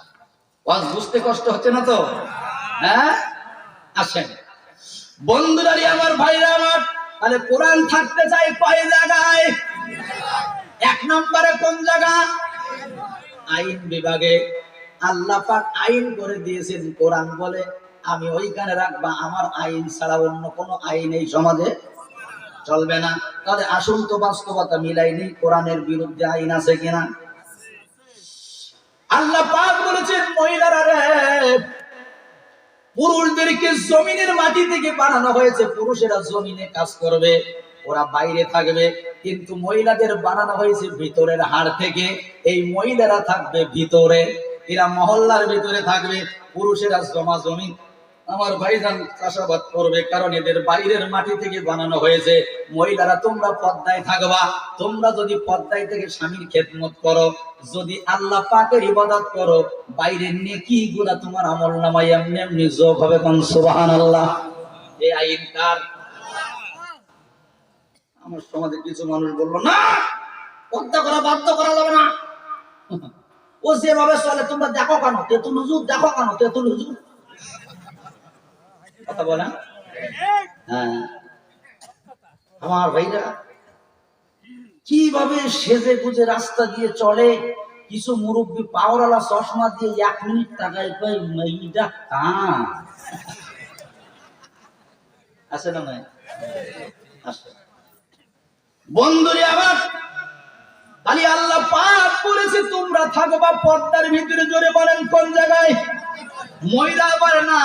ওয়াজ বুঝতে কষ্ট হচ্ছে না তো? হ্যাঁ আসেন বন্ধুরা আমার, ভাইরা আমার। তাহলে কোরআন থাকতে চাই কয় জায়গায়? 1 নম্বরে কোন জায়গা? আইন বিভাগে। আল্লাহ পাক আইন করে দিয়েছেন। কোরআন বলে আমি ওইখানে রাখবা, আমার আইন ছাড়া অন্য কোনো আইন এই সমাজে চলবে না। তাহলে আসল তো বাস্তবতা মিলাইনি। কোরআনের বিরুদ্ধে আইন আছে কিনা? আল্লাহ পাক বলেছেন মহিলারা রে, পুরুষদেরকে জমিনের মাটি থেকে বানানো হয়েছে। পুরুষেরা জমিনে কাজ করবে, ওরা বাইরে থাকবে। কিন্তু মহিলাদের বানানো হয়েছে ভিতরের হাড় থেকে। এই মহিলারা থাকবে ভিতরে, এরা মহল্লার ভিতরে থাকবে। পুরুষেরা জমা জমি আমার ভাইজান চাষাবাদ করবে, কারণ এদের বাইরের মাটি থেকে বানানো হয়েছে। মহিলারা তোমরা পর্দায় থাকবা। তোমরা যদি পর্দায় থেকে স্বামীর খেদমত করো, যদি আল্লাহ পাকের ইবাদত করো, বাইরের নেকি গুলা তোমার আমলনামায় এমনি এমনি যোগ হবে। কোন সুবহানাল্লাহ। এই আইন কার? আমার সমাজে কিছু মানুষ বললো না পর্দা করা বাধ্য করা যাবে না। ও যেভাবে চলে তোমরা দেখো কেন? তেতুল হুজুর দেখো কেন? তেতুল হুজুর কথা বলেন। হ্যাঁ আমার ভাইরা কিভাবে সেজে গুজে রাস্তা দিয়ে চলে। কিছু মুরব্বী পাওয়ারওয়ালা চশমা দিয়ে 1 মিনিট টাকায় পাই মেয়েটা কান আছে না নাই? বন্ধুরে আবার খালি আল্লাহ পাক বলেছে তোমরা থাকবা পর্দার ভিতরে, জোরে বলেন কোন জায়গায়? মহিলা পারে না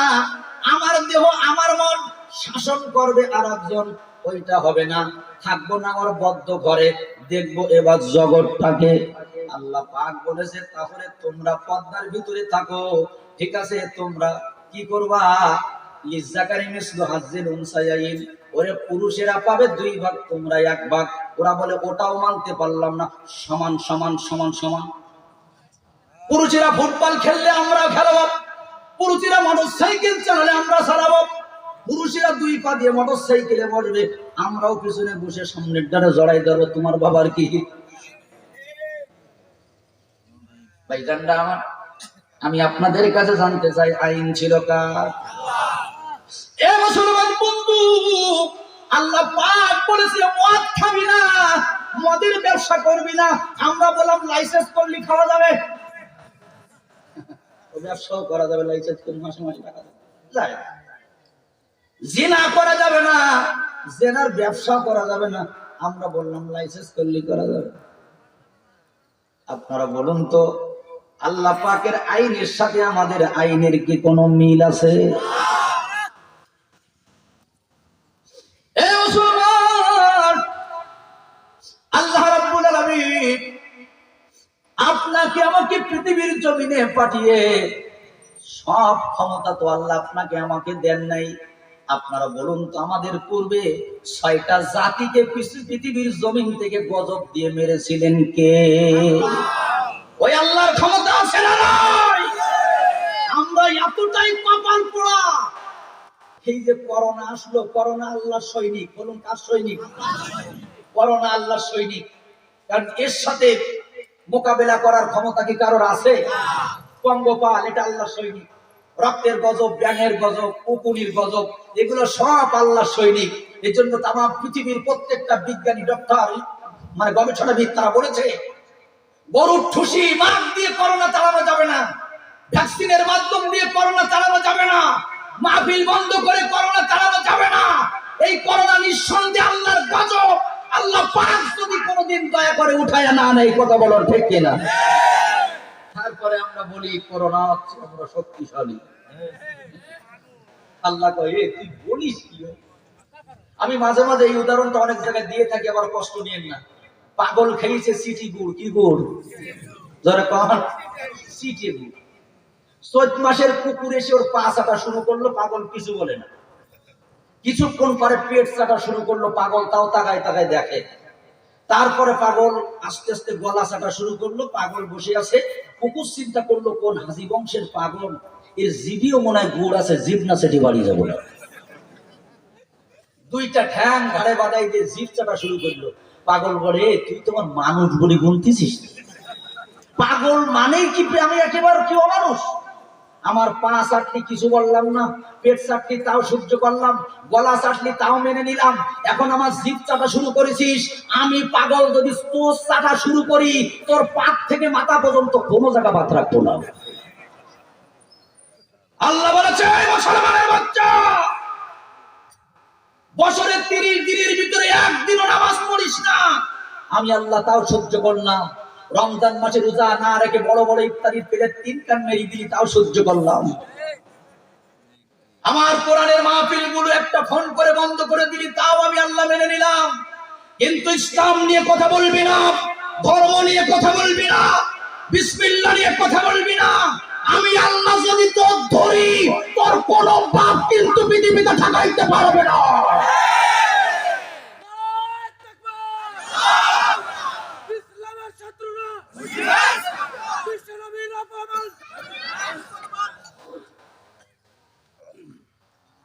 আমার দেহ আমার মন শাসন করবে আর একজন, ওইটা হবে না। থাকবো না আমার বদ্ধ ঘরে, দেখবো এবার জগৎটাকে। আল্লাহ পাক বলেছে তাহলে তোমরা পর্দার ভিতরে থাকো, ঠিক আছে? তোমরা কি করবা? লিজাকারি মিসলু হাজ্জিল উনসায়াইন, ওরে পুরুষেরা পাবে 2 ভাগ, তোমরা 1 ভাগ। ওরা বলে ওটাও মানতে পারলাম না, সমান সমান সমান সমান। পুরুষেরা ফুটবল খেললে আমরা খেলাবো, পুরুষেরা মোটরসাইকেল চালালে আমরা চালাবো, পুরুষেরা 2 পা দিয়ে মোটরসাইকেলে বসবে, আমরাও পিছনে বসে সামনের ডানে জড়াই ধরবো। তোমার বাবার কি? ভাইজানরা আমার, আমি আপনাদের কাছে জানতে চাই আইন ছিল কার? এ মুসলমান বন্ধু, আল্লাহ পাক বলেছে মদ খাবি না, মদের ব্যবসা করবি না। আমরা বললাম লাইসেন্স করলি খাওয়া যাবে, ও ব্যবসাও করা যাবে, লাইসেন্স করে মাসে মাসে টাকা যায়। জিনা করা যাবে না, জেনার ব্যবসা করা যাবে না। আমরা বললাম লাইসেন্স করলি করা যাবে। আপনারা বলুন তো, আল্লাহ পাকের আইনের সাথে আমাদের আইনের কি কোনো মিল আছে? আল্লাহ রাব্বুল আলামিন আপনাকে আমাকে পৃথিবীর জমিনে পাঠিয়ে সব ক্ষমতা তো আল্লাহ আপনাকে আমাকে দেন নাই। আপনারা বলুন তো, আমাদের পূর্বে 6টা জাতিকে পৃথিবীর জমিন থেকে গজব দিয়ে মেরেছিলেন কে? ওই আল্লাহর ক্ষমতা আছে না নাই? আমরা এতটাই কপাল পোড়া, এই যে করোনা আসলো, করোনা আল্লাহর সৈনিক। বলুন কার সৈনিক? করোনা আল্লাহর সৈনিক। কারণ এর সাথে মোকাবেলা করার ক্ষমতা কি কারোর আছে? পঙ্গপাল, এটা আল্লাহর সৈনিক। রক্তের গজব, ব্যাঙের গজব, কুকুরির গজব, এগুলো সব আল্লাহর সৈনিক। এই জন্য তাম পৃথিবীর প্রত্যেকটা বিজ্ঞানী, ডক্টর, মানে গবেষণাবিদ, তারা বলেছে গরুর ঠুসি মাছ দিয়ে করোনা চালানো যাবে না, ভ্যাকসিনের মাধ্যম দিয়ে করোনা চালানো যাবে না, মাহফিল বন্ধ করে করোনা চালানো যাবে না। এই করোনা নিঃসন্দেহে আল্লাহর গজব। আল্লাহ পাক যদি কোনোদিন দয়া করে উঠায় না নেয়, কথা বলার ঠিক কিনা? তারপরে আমরা বলি করোনা হচ্ছে আমরা শক্তিশালী। আল্লাহ কয় এ তুই বলিস কি? আমি মাঝে মাঝে এই উদাহরণটা অনেক জায়গায় দিয়ে থাকি, আবার কষ্ট নিয়েন না। পাগল খেয়েছে সিটি গুড়, কি গুড়? ধরে কন সিটি গুড়। 14 মাসের কুকুর এসে ওর পা চাটা শুরু করলো, পাগল কিছু বলে না। কিছুক্ষণ পরে পেট চাটা শুরু করলো, পাগল তাও তাকায় তাকায় দেখে। তারপরে পাগল আস্তে আস্তে গলা চাটা শুরু করলো, পাগল বসে আছে। কুকুর চিন্তা করলো কোন হাজি বংশের পাগল, এর জিভিও মনে হয় গুড় আছে, জিভ না সেটি বাড়ি যাবো না। 2টা ঠ্যাং ঘাড়ে বাঁধাই দিয়ে জিভ চাটা শুরু করলো। পাগল বলে তুই তোমার মানুষ বলে গুনতেছিস? পাগল মানেই কি আমি একেবারে কি অমানুষ? আমার পা চাটলি কিছু বললাম না, পেট চাটলি তাও সহ্য করলাম, গলা চাটলি তাও মেনে নিলাম, এখন আমার জিভ চাটা শুরু করেছিস। আমি পাগল যদি তোর চাটা শুরু করি, তোর পাত থেকে মাথা পর্যন্ত কোনো জায়গা বাদ রাখবো না। আল্লাহ বলেছে মুসলমানের বাচ্চা, বছরের 30 দিনের ভিতরে একদিনও নামাজ পড়িস না, আমি আল্লাহ তাও সহ্য করলাম। রমজান মাসে রোজা না রেখে বড় বড় ইফতারির প্লেট 3 কান মেরে দিলি, তাও সহ্য করলাম। আমার কোরআনের মাহফিল গুলো একটা ফোন করে বন্ধ করে দিলি, তাও আমি আল্লাহ মেনে নিলাম। কিন্তু ইসলাম নিয়ে কথা বলবি না, ধর্ম নিয়ে কথা বলবি না, বিসমিল্লাহ নিয়ে কথা বলবি না। আমি আল্লাহ যদি তোর ধরি, তোর কোনো বাপ কিন্তু পৃথিবীতে ঠকাইতে পারবে না।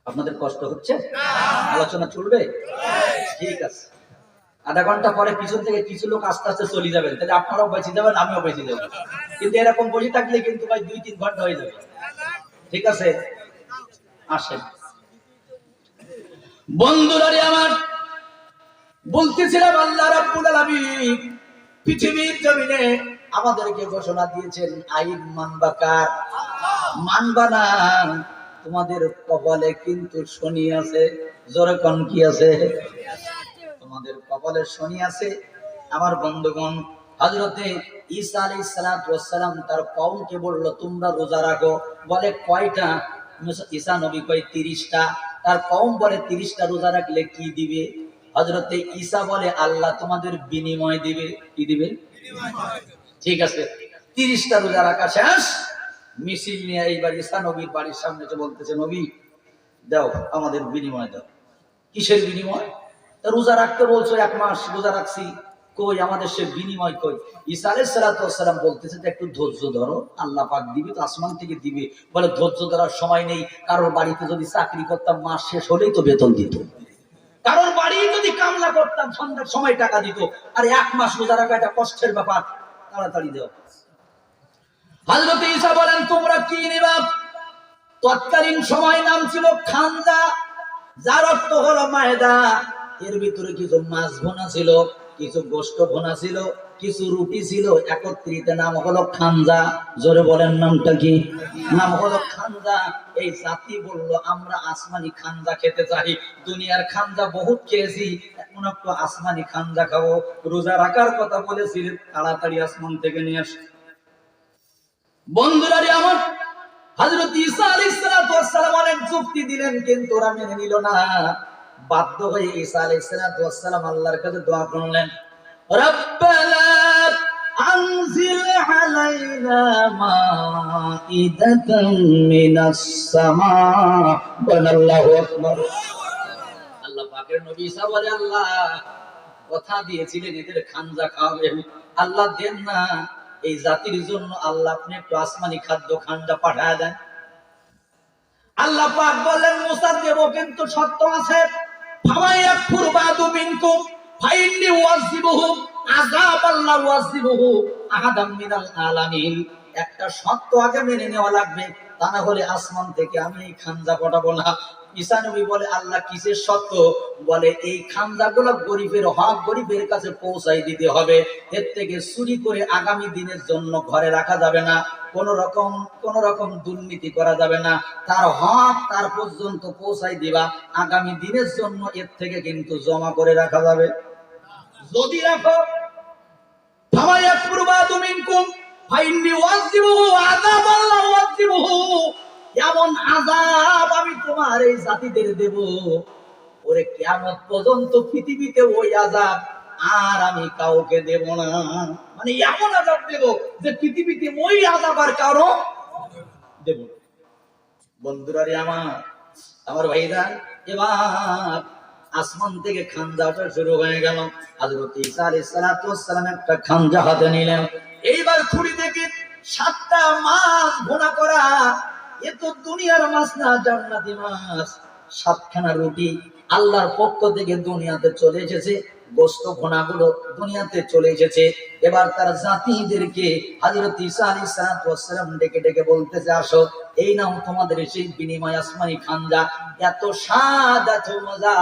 আপনাদের কষ্ট হচ্ছে? আলোচনা চলবে? ঠিক আছে, আধা ঘন্টা পরে পিছন থেকে কিছু লোক আস্তে আস্তে চলে যাবেন, তাহলে আপনারাও বেঁচে যাবেন, আমিও বেঁচে যাবো। কিন্তু এরকম বসে থাকলে কিন্তু ভাই 2-3 ঘন্টা হয়ে যাবে। ঠিক আছে, আসেন বন্ধুরা আমার, বলতেছিলাম আল্লাহ রাব্বুল আলামিন পৃথিবীর জমিনে আমাদেরকে ঘোষণা দিয়েছেন আইন মানবা কার? মানবা না। তোমাদের কপালে কিন্তু শনি আছে, জোরে কোন কি আছে? তোমাদের কপালে শনি আছে। আমার বন্ধুগণ, হযরতে ঈসা আলাইহিস সালাতু ওয়াস সালাম তার কওমকে বলল তোমরা রোজা রাখো, বলে কয়টা? ঈসা নবী কয় 30টা। তার কওম বলে 30টা রোজা রাখলে কি দিবে? হযরতে ঈসা বলে আল্লাহ তোমাদের বিনিময় দিবে। কি দিবে? ঠিক আছে, 30টা রোজা রাখা শেষ, মিছিল নিয়ে এইবার ঈসা নবীর বাড়ির সামনে এসে বলতেছে নবী দাও আমাদের বিনিময় দাও। কিসের বিনিময়? তা রোজা রাখতে বলছো, 1 মাস রোজা রাখছি, কই আমাদের সে বিনিময় কই? ঈসা আলাইহিস সালাতু ওয়াস সালাম বলতেছে যে একটু ধৈর্য ধরো, আল্লাহ পাক দিবে তো, আসমান থেকে দিবে। বলে ধৈর্য ধরার সময় নেই, কারোর বাড়িতে যদি চাকরি করতাম মাস শেষ হলেই তো বেতন দিত, কারোর বাড়ি যদি কামলা করতাম সন্ধ্যার সময় টাকা দিত, আর 1 মাস রোজা রাখা এটা কষ্টের ব্যাপার, তাড়াতাড়ি দাও। হযরত ঈসা বলেন তোমরা কি নিবা? তৎকালীন সময় নাম ছিল খানজা, যার অর্থ হলো ময়দা। এর ভিতরে কিছু মাছ ভুনা ছিল, কিছু গোশত ভুনা ছিল, কিছু রুটি ছিল, একত্রিত নাম হলো খানজা। জোরে বলেন নামটা কি? নাম হলো খানজা। এই জাতি বলল আমরা আসমানি খানজা খেতে চাই, দুনিয়ার খানজা বহুত খেয়েছি, এখন একটু আসমানি খানজা খাবো। রোজা রাখার কথা বলেছিলেন, তাড়াতাড়ি আসমান থেকে নিয়ে আস। বন্ধুরা রে আমার, হযরত ঈসা আলাইহিস সালাতু ওয়াস সালাম অনেক যুক্তি দিলেন, কিন্তু ওরা মেনে নিল না। বাধ্য হয়ে ঈসা আলাইহিস সালাতু ওয়াস সালাম আল্লাহর কাছে দোয়া করলেন, রব্বানা আনজিল আলাইনা মাইদাতাম মিনাস সামা। আল্লাহু আকবার। আল্লাহ পাকের নবী ঈসা বলে আল্লাহ কথা দিয়েছিলেন এদের খানজা খাওয়াবেন, আল্লাহ দেন না। এই জাতির জন্য আল্লাহ আপনি একটু আসমানি খাদ্য খানজা পাঠায় দেন। আল্লাহ পাক বললেন মুসা দেব, কিন্তু শর্ত আছে, ফামায়াকুর বাদু মিনকুম ফাইন্নি ওয়াজিবুহু আযাবাল লা ওয়াজিবুহু আহাদাম মিনাল আলামিন। একটা শর্ত আগে মেনে নেওয়া লাগবে, তা না হলে আসমান থেকে আমি এই খানজা পাঠাবো না। ঈসা নবী বলে আল্লাহ কিসের শর্ত? বলে এই খানজাগুলো গরিবের হক গরিবের কাছে পৌঁছাই দিতে হবে, এর থেকে চুরি করে আগামী দিনের জন্য ঘরে রাখা যাবে না, কোন রকম দুর্নীতি করা যাবে না, তার হক তার পর্যন্ত পৌঁছাই দিবা, আগামী দিনের জন্য এর থেকে কিন্তু জমা করে রাখা যাবে। যদি রাখো ফামায়াকুর বাদু মিনকুম ফাইন্নি ওয়াজিবুহু আযাবাল লা ওয়াজিবুহু, এমন আযাব আমি তোমার এই জাতিদের দেব, ওরে কিয়ামত পর্যন্ত পৃথিবীতে ওই আযাব আর আমি কাউকে দেব না। মানে এমন আযাব দেব যে পৃথিবীতে ওই আযাব আর কারো দেব না। বন্ধুরা রে আমার ভাইরা, এবার আসমান থেকে খানজাটা শুরু হয়ে গেল। হযরত ঈসা আলাইহিস সালাতু ওয়াস সালাম একটা খানজা হাতে নিলেন, এইবার ছুরি থেকে 7টা মাছ ভুনা করা, এ তো দুনিয়ার মাছ না, জান্নাতি মাছ। 7খানা রুটি আল্লাহর পক্ষ থেকে দুনিয়াতে চলে এসেছে, গোশত ভুনাগুলো দুনিয়াতে চলে এসেছে। এবার তার জাতিদেরকে হযরত ঈসা আলাইহিস সালাতু ওয়াস সালাম ডেকে ডেকে বলতেছে আসো, এই নাও তোমাদের সেই বিনিময় আসমানি খানজা। এত স্বাদ এত মজা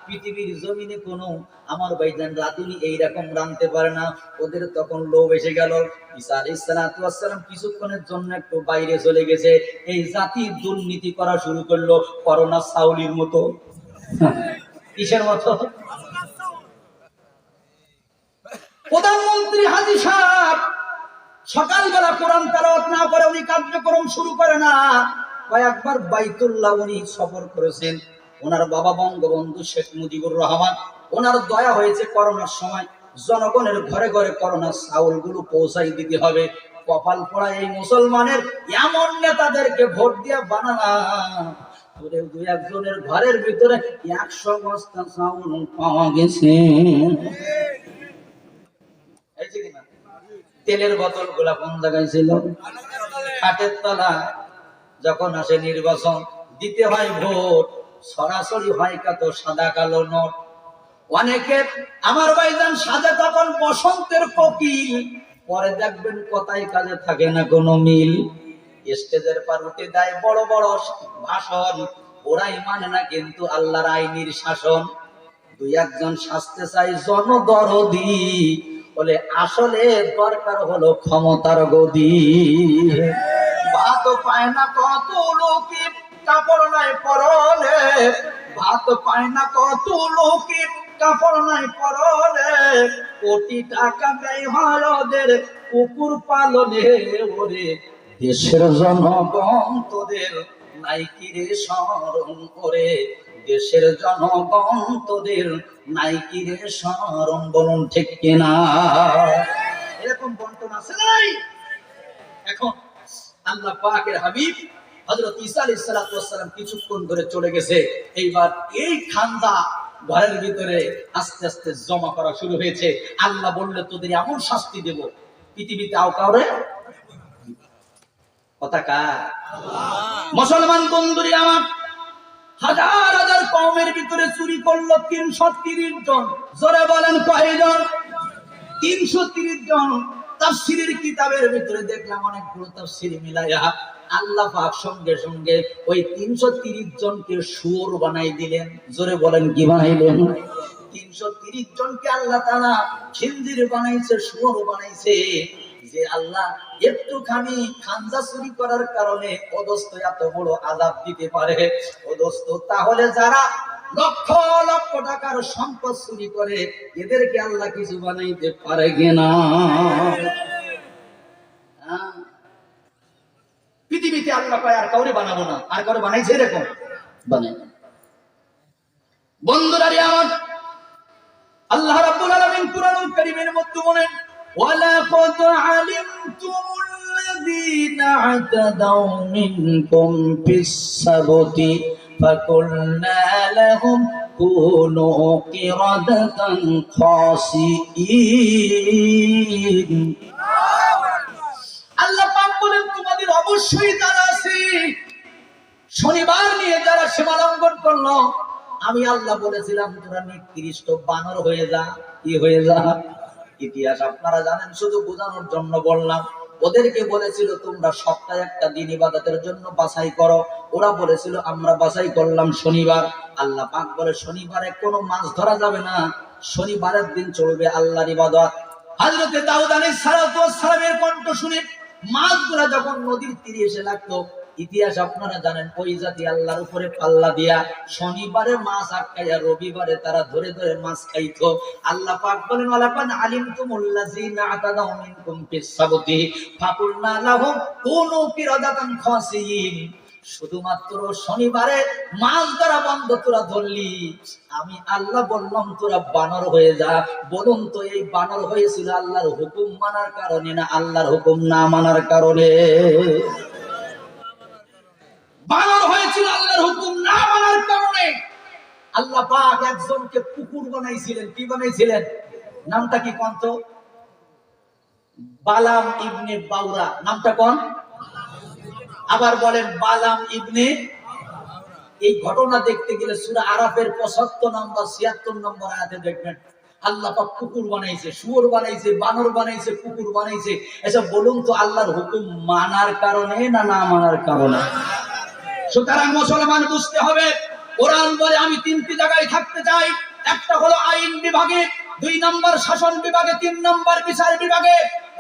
পৃথিবীর জমিনে কোনো আমার ভাইজান রাঁধুনি এইরকম রাঁধতে পারে না। ওদের তখন লোভ এসে গেল। ঈসা আলাইহিস সালাতু ওয়াস সালাম কিছুক্ষণের জন্য একটু বাইরে চলে গেছে, এই জাতি দুর্নীতি করা শুরু করলো, করোনা সাউলির মতো। কিসের মতো? প্রধানমন্ত্রী হাজী সাহেব সকালবেলা কোরআন তেলাওয়াত না করে উনি কার্যক্রম শুরু করে না। কয়েকবার বাইতুল্লাহ উনি সফর করেছেন। ওনার বাবা বঙ্গবন্ধু শেখ মুজিবুর রহমান, ওনার দয়া হয়েছে করোনার সময় জনগণের ঘরে ঘরে করোনার চাউলগুলো পৌঁছাই দিতে হবে। কপাল পড়া এই মুসলমানের এমন নেতাদেরকে ভোট দিয়ে বানালাম, ওরে 2-1 ঘরের ভিতরে 100 বস্তা চাউল পাওয়া গেছে। তেলের বোতল গুলা কোন জায়গায় ছিল? খাটের তলা। যখন আসে নির্বাচন দিতে হয় ভোট, সরাসরি হয় কত সাদা কালো নোট। অনেকে আমার ভাইজান সাজে তখন বসন্তের কোকিল, পরে দেখবেন কথাই কাজে থাকে না কোনো মিল। স্টেজের পর উঠে দেয় বড় বড় ভাষণ, ওরাই মানে না কিন্তু আল্লাহর আইনের শাসন। 2-1 শাস্তে চাই জনদরদি, বলে আসলে দরকার হলো ক্ষমতার গদি। ভাত পায় না কত লোকে, কাপড় নাই পরনে, ভাত পায় না কত লোকে, কাপড় নাই পরনে, কোটি টাকা ব্যয় হয় ওদের কুকুর পালনে। ওরে দেশের জনগণ তোদের নাই কি রে শরণ, করে দেশের জনগণ তোদের নাই কি রে শরণ, বলুন ঠিক কিনা? এরকম বন্টন আছে নাই? এখন আল্লাহ পাকের হাবিব হযরত ঈসা আলাইহিস সালাতু ওয়াস সালাম কিছুক্ষণ ধরে চলে গেছে। এইবার এই খান্দা ঘরের ভিতরে আস্তে আস্তে জমা করা শুরু হয়েছে। আল্লাহ বললে তোদের এমন শাস্তি দেব পৃথিবীতে আও কাউরে। কথা কার? মুসলমান বন্ধুরা আমার, হাজার হাজার কওমের ভিতরে চুরি করলো 330 জন। জোরে বলেন কয়জন? 330 জন। তাফসীরের কিতাবের ভিতরে দেখলাম অনেকগুলো তাফসীর মিলায়া আল্লাহ পাক সঙ্গে সঙ্গে ওই 330 জনকে শুয়োর বানাই দিলেন। জোরে বলেন কি বানাইলেন? 330 জনকে আল্লাহ তাআলা খিনজির বানাইছে, শুয়োর বানাইছে। যে আল্লাহ একটুখানি খানজা চুরি করার কারণে অদস্ত এত বড় আযাব দিতে পারে। অদস্ত তাহলে যারা লক্ষ লক্ষ টাকার সম্পদ চুরি করে এদেরকে আল্লাহ কিছু বানাইতে পারে কিনা? পৃথিবীতে আল্লাহ পায় আর কাউরে বানাবো না, আর কাউরে বানাইছে এরকম বানাই। বন্ধুরা আমার, আল্লাহ রাব্বুল আলামিন কুরআনুল কারীমের মধ্যে বলেন, ওয়ালাকাদ আলিমতুমুল্লাযীনা আতাদাউ মিনকুম ফিস-সাবতি ফাকুলনা লাহুম কুনু কিরাদাতান খাসিঈন। আল্লাহ পাক বলেন, তোমাদের অবশ্যই জানা আছে শনিবার নিয়ে যারা সীমা লঙ্ঘন করলো, আমি আল্লাহ বলেছিলাম তোরা নিকৃষ্ট বানর হয়ে যা। কি হয়ে যা? ইতিহাস আপনারা জানেন, শুধু বোঝানোর জন্য বললাম। ওদেরকে বলেছিল তোমরা সপ্তাহে একটা দিন ইবাদতের জন্য বাছাই করো। ওরা বলেছিল আমরা বাছাই করলাম শনিবার। আল্লাহ পাক বলে শনিবারে কোনো মাছ ধরা যাবে না, শনিবারের দিন চলবে আল্লাহর ইবাদত। হযরত দাউদ আলাইহিস সালাতু ওয়াস সালামের কণ্ঠ শুনে মাছগুলা যখন নদীর তীরে এসে লাগতো, ইতিহাস আপনারা জানেন, ওই জাতি আল্লাহর উপরে পাল্লা দিয়া শনিবারে মাছ আটকাইয়া রবিবারে তারা ধরে ধরে মাছ খাইতো। আল্লাহ পাক বলেন, ওয়ালাকাদ আলিমতুমুল্লাযীনা আতাদাউ মিনকুম ফিস-সাবতি ফাকুলনা লাহুম কুনু কিরাদাতান খাসিঈন। শুধুমাত্র শনিবারে মাছ ধরা বন্ধ তোরা ধরলি, আমি আল্লাহ বললাম তোরা বানর হয়ে যা। বলুন তো এই বানর হয়েছিল আল্লাহর হুকুম মানার কারণে না আল্লাহর হুকুম না মানার কারণে? বানর হয়েছিল আল্লাহর হুকুম না মানার কারণে। আল্লাহ পাক একজনকে কুকুর বানাইছিলেন। কি বানাইছিলেন? নামটা কি কোন তো? বালাম ইবনে বাউরা। নামটা কোন? আবার বলেন বালাম ইবনে। এই ঘটনা দেখতে গেলে সূরা আরাফের 75 নম্বর 76 নম্বর আয়াতে দেখবেন আল্লাহ পাক কুকুর বানাইছে, শুয়োর বানাইছে, বানর বানাইছে, কুকুর বানাইছে। এসব বলুন তো আল্লাহর হুকুম মানার কারণে না না মানার কারণে? সুতরাং মুসলমান বুঝতে হবে, কোরআন বলে আমি 3টি জায়গায় থাকতে চাই। একটা হলো আইন বিভাগে, 2 নম্বর শাসন বিভাগে, 3 নম্বর বিচার বিভাগে।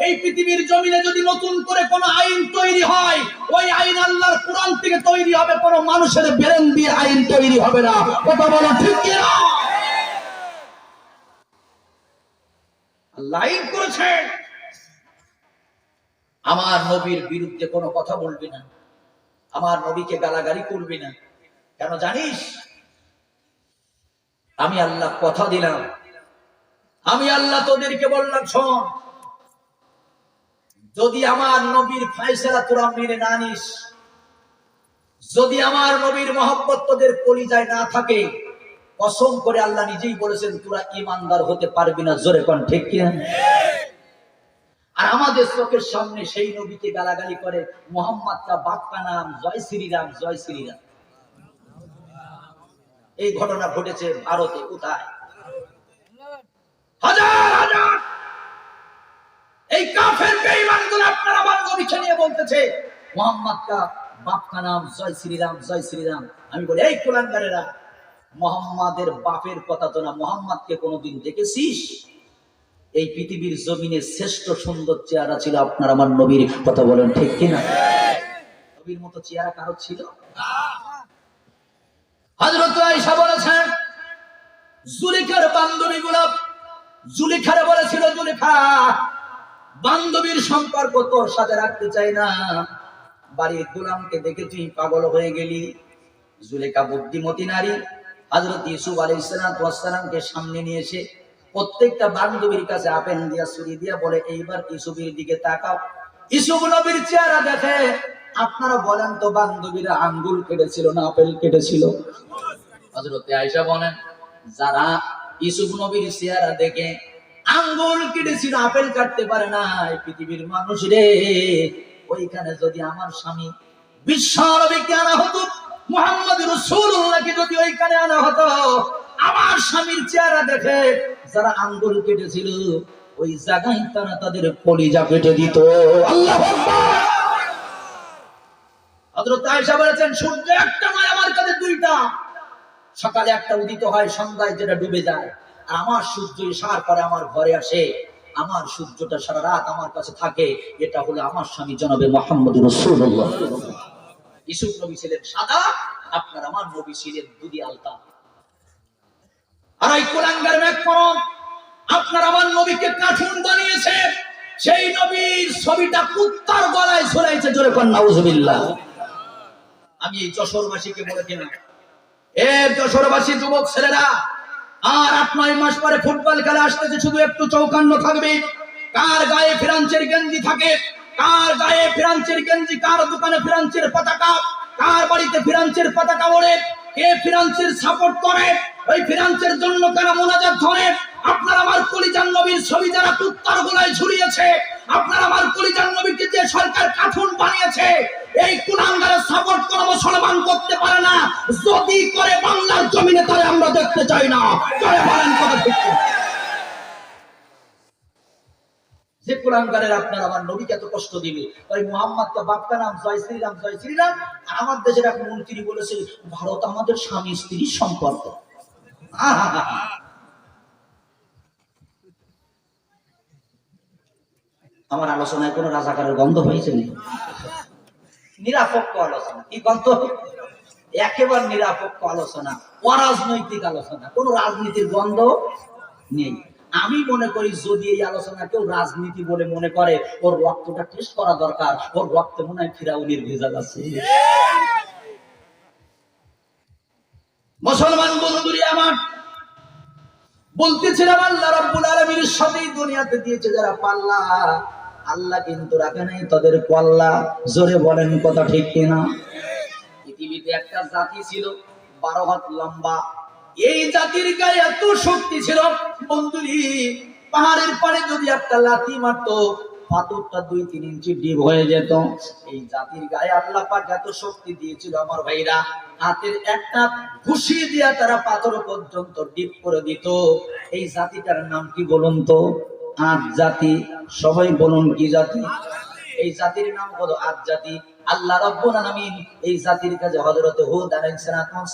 এই পৃথিবীর জমিনে যদি নতুন করে কোন আইন তৈরি হয়, ওই আইন আল্লাহর কোরআন থেকে তৈরি হবে, কোন মানুষের ব্রেন দিয়ে আইন তৈরি হবে না। কথা বলো ঠিক কি না? আল্লাহ আইন করেছে, আমার নবীর বিরুদ্ধে কোনো কথা বলবি না, আমার নবীকে গালাগালি করবি না। কেন জানিস? আমি আল্লাহ কথা দিলাম, আমি আল্লাহ তোদেরকে বললাম শোন, যদি আমার নবীর ফয়সালা তোরা মেনে না নিস, যদি আমার নবীর মহব্বত তোদের কলিজায় না থাকে, কসম করে আল্লাহ নিজেই বলেছেন তোরা ঈমানদার হতে পারবি না। জোরে কোন ঠিক কি? আর আমাদের চোখের সামনে সেই নবীকে গালাগালি করে, মোহাম্মদ কা বাপ কা নাম জয় শ্রীরাম, জয় শ্রীরাম। এই ঘটনা ঘটেছে ভারতে। কোথায়? হাজার হাজার এই কাফের বেঈমানগুলো আপনারা আমার নবীকে নিয়ে বলতেছে মোহাম্মদ কা বাপ কা নাম জয় শ্রীরাম, জয় শ্রীরাম। আমি বলি এই কুলাঙ্গারেরা, মোহাম্মদের বাপের কথা তো না, মোহাম্মদকে কোনোদিন দেখেছিস? এই পৃথিবীর জমিনে শ্রেষ্ঠ সুন্দর চেহারা ছিল আপনার আমার নবীর। কথা বলেন ঠিক কিনা? নবীর মতো চেহারা কারো ছিল? হযরত আয়েশা বলেছেন জুলেখার বান্ধবীগুলো জুলেখারে বলেছিল, জুলেখা বান্ধবীর সম্পর্ক তোর সাথে রাখতে চাই না, বাড়ির গোলামকে দেখে তুই পাগল হয়ে গেলি। জুলেখা বুদ্ধিমতী নারী, হযরত ইউসুফ আলাইহিস সালামকে সামনে নিয়ে এসে প্রত্যেকটা বান্ধবীর কাছে আপেল দিয়া ছুরি দিয়া বলে, এইবার ইউসুফের দিকে তাকাও। ইউসুফ নবীর চেহারা দেখে, আপনারা বলেন তো বান্ধবীরা আঙ্গুল কেটেছিল না আপেল কেটেছিল? হযরত আয়েশা বলেন, যারা ইউসুফ নবীর চেহারা দেখে আঙ্গুল কেটেছিল আপেল কাটতে পারে না, এই পৃথিবীর মানুষ রে, ওইখানে যদি আমার স্বামী বিশ্ব নবীকে আনা হতো, মুহাম্মদ রাসূলুল্লাহকে যদি ওইখানে আনা হতো, আমার স্বামীর চেহারা দেখে যারা আঙ্গুল কেটেছিল ওই জায়গায় তারা তাদের কলিজা কেটে দিত। আল্লাহু আকবার। হযরত আয়েশা বলেছেন, সূর্য একটা নয় আমার কাছে দুইটা, সকালে একটা উদিত হয়, সন্ধ্যায় যেটা ডুবে যায়, আর আমার সূর্য ইশার করে আমার ঘরে আসে, আমার সূর্যটা সারা রাত আমার কাছে থাকে, এটা হলো আমার স্বামী জনাবে মুহাম্মদ রাসূলুল্লাহ। ইউসুফ নবী ছিলেন সাদা, আপনার আমার নবী ছিলেন দুধি আলতা। আর এই কুলাঙ্গার মেঘপরম আপনার আমার নবীকে কার্টুন বানিয়েছে, সেই নবীর ছবিটা কুত্তার গলায় ঝুলাইছে, জোরে কোন নাউজুবিল্লাহ। আমি এই যশোরবাসীকে বলে দিলাম, এ যশোরবাসী যুবক ছেলেরা, আর 8-9 মাস পরে ফুটবল খেলা আসতেছে, শুধু একটু চৌকান্ন থাকবে। কার গায়ে ফ্রান্সের গেঞ্জি থাকে, কার গায়ে ফ্রান্সের গেঞ্জি, কার দোকানে ফ্রান্সের পতাকা, কার বাড়িতে ফ্রান্সের পতাকা ওড়ে, কে ফ্রান্সের সাপোর্ট করে, ওই ফ্রান্সের জন্য কারা মোনাজাত ধরে। আপনার আমার কলিজার নবীর ছবি যারা কুত্তার গলায় ঝুলিয়েছে, আপনার আমার কলিজার নবীকে যে সরকার কার্টুন বানিয়েছে, এই কুলাঙ্গারের সাপোর্ট কোন মুসলমান করতে পারে না, যদি করে বাংলার জমিনে তাই আমরা দেখতে চাই না। জয় বলেন কথা ঠিক। যে কুলাঙ্গারের আপনার আমার নবীকে এত কষ্ট দিবে, ওই মুহাম্মদকে বাপকা নাম জয় শ্রীরাম জয় শ্রীরাম, আর আমার দেশের এক মন্ত্রী বলেছে ভারত আমাদের স্বামী স্ত্রীর সম্পর্ক। আমার আলোচনায় কোন রাজাকারের গন্ধ হয়েছে না? নিরাপক্ষ আলোচনা। কি গন্ধ? একেবারে নিরাপক্ষ আলোচনা, অরাজনৈতিক আলোচনা, কোন রাজনীতির গন্ধ নেই। আমি মনে করি যদি এই আলোচনা কেউ রাজনীতি বলে মনে করে, ওর রক্তটা টেস্ট করা দরকার, ওর রক্তে মনে হয় ফিরাউনের ভেজাল আছে। মুসলমান বন্ধুরি আমার, বলতেছিলাম আল্লাহ রাব্বুল আলামিনের সাথেই দুনিয়াতে দিয়েছে যারা পাল্লা, আল্লাহ কিন্তু রাখে নাই তাদের পাল্লা। জোরে বলেন কথা ঠিক কিনা? পৃথিবীতে একটা জাতি ছিল 12 হাত লম্বা, এই জাতির গায়ে এত শক্তি ছিল বন্ধুরি, পাহাড়ের পাড়ে যদি একটা লাথি মারতো পাথরটা 2-3 ইঞ্চি ডিপ হয়ে যেত। এই জাতির গায়ে আল্লাহ পাক এত শক্তি দিয়েছিল আমার ভাইরা, হাতের একটা ঘুষি দিয়া তারা পাথর পর্যন্ত ডিপ করে দিত। এই জাতিটার নাম কি বলুন তো? আদ জাতি। সবাই বলুন কি জাতি? এই জাতির নাম হলো আদ জাতি। আল্লাহ রাব্বুল আলামিন এই জাতির কাছে হযরত হুদ আলাইহিস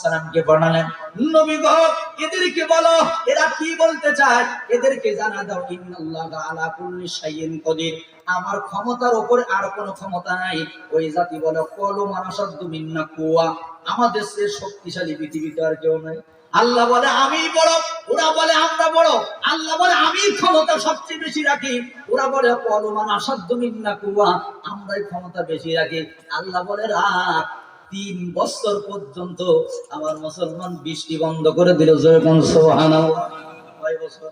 সালামকে পাঠালেন, নবী গো এদেরকে বলো এরা কি বলতে চায়, এদেরকে জানা দাও ইন্নাল্লাহা আলা কুল্লি শাইইন কাদির, আমার ক্ষমতার উপরে আর কোনো ক্ষমতা নাই। ওই জাতি বলে কলু মানাসাদু মিন্না কুওয়া, আমাদের চেয়ে শক্তিশালী পৃথিবীতে আর কেউ নাই। আল্লাহ বলে আমি বড়, ওরা বলে আমরা বড়। আল্লাহ বলে আমি ক্ষমতা সবচেয়ে বেশি রাখি, ওরা বলে কলমান আসাধ্য মিন্না কুয়া, আমরাই ক্ষমতা বেশি রাখি। আল্লাহ বলে রাখ, 3 বছর পর্যন্ত আমার মুসলমান বৃষ্টি বন্ধ করে দিল। যেরকম সুবহানাল্লাহ। কয় বছর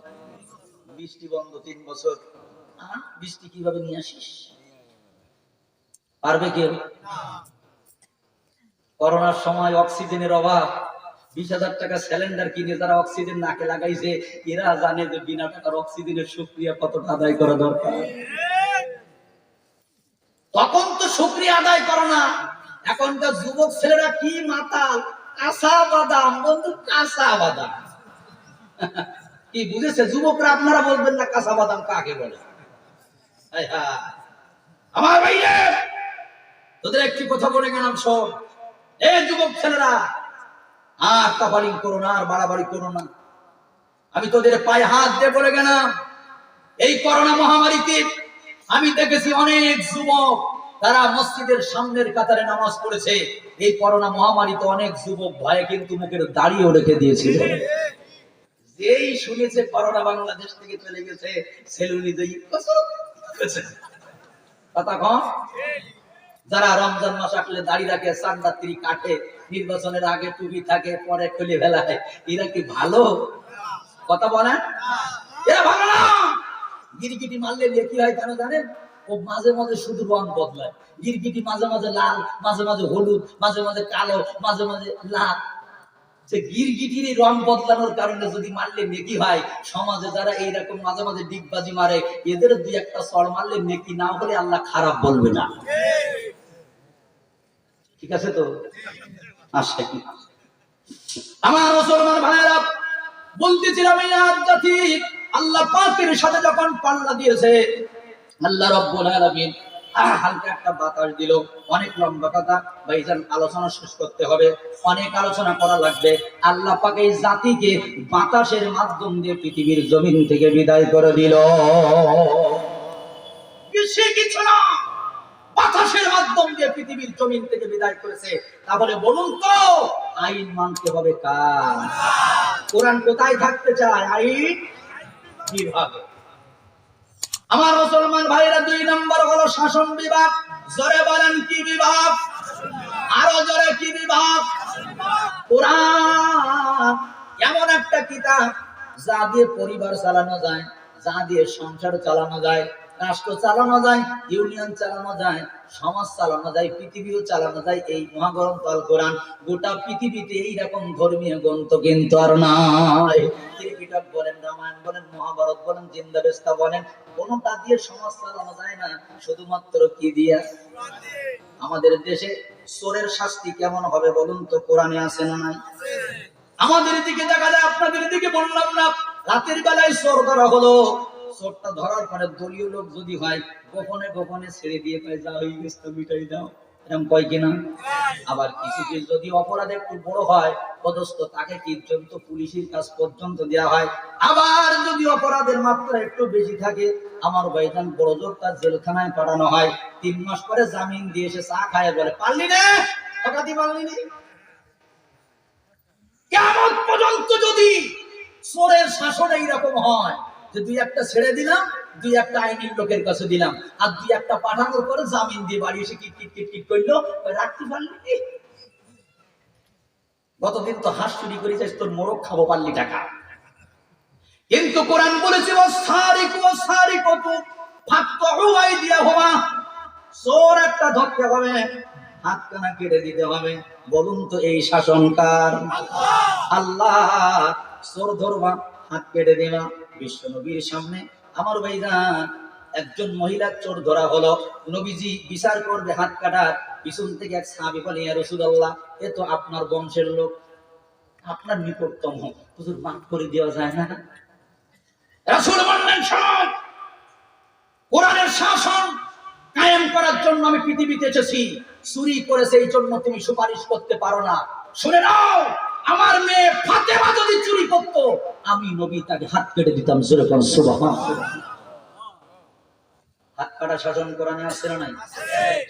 বৃষ্টি বন্ধ? 3 বছর। বৃষ্টি কিভাবে নিয়ে আসিস? পারবে কেউ? করোনার সময় অক্সিজেনের অভাব, 20,000 টাকা সিলিন্ডার কিনে যারা অক্সিজেন নাকে লাগাইছে, এরা জানে যে বিনা টাকার অক্সিজেনের শুকরিয়া কতটা আদায় করা দরকার। তখন তো শুকরিয়া আদায় করো না। এখনকার যুবক ছেলেরা কি মাতাল, কাঁচা বাদাম বন্ধু, কাঁচা বাদাম। কি বুঝেছে যুবকরা? আপনারা বলবেন না কাঁচা বাদাম কাকে বলে? আমার ভাইরা, তোদের একটি কথা বলে গেলাম, শোন এ যুবক ছেলেরা, আর কাপালিং করো না, আর বাড়াবাড়ি করো না। আমি তোদের পায়ে হাত দিয়ে বলে গেলাম, এই করোনা মহামারীতে আমি দেখেছি অনেক যুবক তারা মসজিদের সামনের কাতারে নামাজ পড়েছে। এই করোনা মহামারীতে অনেক যুবক ভয়ে কিন্তু মুখের দাড়িও রেখে দিয়েছিল। যেই শুনেছে করোনা বাংলাদেশ থেকে চলে গেছে, সেলুনি দিয়ে কথা কম। যারা রমজান মাস আসলে দাড়ি রাখে, চান্দাত্রী কাটে, নির্বাচনের আগে টুপি থাকে, পরে খুলে ফেলায়, এরা কি ভালো? কথা বলেন, এরা ভালো না। গিরগিটি মারলে কি হয় কেন জানেন? ও মাঝে মাঝে শুধু রং বদলায়। গিরগিটি মাঝে মাঝে লাল, মাঝে মাঝে হলুদ, মাঝে মাঝে কালো, মাঝে মাঝে লাল। যে গিরগিটির রং বদলানোর কারণে যদি মারলে নেকি হয়, সমাজে যারা এইরকম মাঝে মাঝে ডিগবাজি মারে, এদের দুই একটা সর মারলে নেকি না হলে আল্লাহ খারাপ বলবে না। ঠিক আছে তো? আসে আমার মুসলমান ভাইরা, বলতেছিলাম এই আধ্যাত্মিক আল্লাহ পাকের সাথে যখন পাল্লা দিয়েছে, আল্লাহ রাব্বুল আলামিন হালকা একটা বাতাস দিল। অনেক লম্বা কথা ভাইজান, আলোচনা শেষ করতে হবে, অনেক আলোচনা করা লাগবে। আল্লাহ পাক এই জাতিকে বাতাসের মাধ্যম দিয়ে পৃথিবীর জমিন থেকে বিদায় করে দিল। বেশি কিছু না, বাতাসের মাধ্যম দিয়ে পৃথিবীর জমিন থেকে বিদায় করেছে। তাহলে বলুন তো, আইন মানতে হবে কার? কোরআন কোথায় থাকতে চায়? আইন বিভাগে। আমার মুসলমান ভাইরা, 2 নম্বর হলো শাসন বিভাগ। জোরে বলেন কি বিভাগ? আরো জোরে কি বিভাগ? কোরআন এমন একটা কিতাব যা দিয়ে পরিবার চালানো যায়, যা দিয়ে সংসার চালানো যায়, রাষ্ট্র চালানো যায়, ইউনিয়ন চালানো যায়, সমাজ চালানো যায়, পৃথিবীও চালানো যায়। এই মহাগ্রন্থ আল কোরআন। গোটা পৃথিবীতে এইরকম ধর্মীয় গ্রন্থ কিন্তু আর নাই। ত্রিপিটক বলেন, রামায়ণ বলেন, মহাভারত বলেন, জিন্দাবেস্তা বলেন, কোনটা দিয়ে সমাজ চালানো যায় না, শুধুমাত্র কি দিয়া? আমাদের দেশে চোরের শাস্তি কেমন হবে বলুন তো? কোরআনে আছে না নাই? আমাদের দিকে দেখা যায়, আপনাদের দিকে বললাম না, রাতের বেলায় চোর ধরা হলো, চোরটা ধরার পরে দলীয় লোক যদি হয়, গোপনে গোপনে ছেড়ে দিয়ে কয় যাও, এই কেসটা মিটাই দাও, এরকম কয় কিনা? আবার কিছু কেস যদি অপরাধ একটু বড় হয়, পদস্থ তাকে কি পর্যন্ত পুলিশের কাজ পর্যন্ত দেওয়া হয়। আবার যদি অপরাধের মাত্রা একটু বেশি থাকে, আমার ভাইজান বড় জোর তার জেলখানায় পাঠানো হয়। 3 মাস পরে জামিন দিয়ে এসে চা খায়, বলে পারলি না, টাকাতি পারলি না। কিয়ামত পর্যন্ত যদি চোরের শাসন এইরকম হয় যে 2-1টা ছেড়ে দিলাম, 2-1টা আইনের লোকের কাছে দিলাম, আর 2-1টা পাঠানোর পরে জামিন দিয়ে বাড়ি এসে কিট করলো, রাখতে পারলি। গতদিন তো হাঁস চুরি করে যাস, তোর মোরগ খাবো, পারলি টাকা। কিন্তু কোরআন বলেছে, চোর একটা ধরতে হবে, হাত কানা কেটে দিতে হবে। বলুন তো এই শাসন কার? আল্লাহ। চোর ধরবা, হাত কেটে দিবা। বিশ্ব নবীর সামনে আমার ভাইজান একজন মহিলা চোর ধরা হলো, নবীজি বিচার করবে হাত কাটার। পিছন থেকে এক সাহাবী বলে, ইয়া রাসূলুল্লাহ, এ তো আপনার বংশের লোক, আপনার নিকটতম, হুজুর মাফ করে দেওয়া যায় না? রাসূল বললেন, শোনো, কোরআনের শাসন কায়েম করার জন্য আমি পৃথিবীতে এসেছি। চুরি করেছে এই জন্য তুমি সুপারিশ করতে পারো না। শুনে নাও, আমার মেয়ে ফাতেমা যদি চুরি করতো, আমি নবী তাকে হাত কেটে দিতাম। সুবহানাল্লাহ। হাত কাটা শাসন কোরআনে আছে না নাই?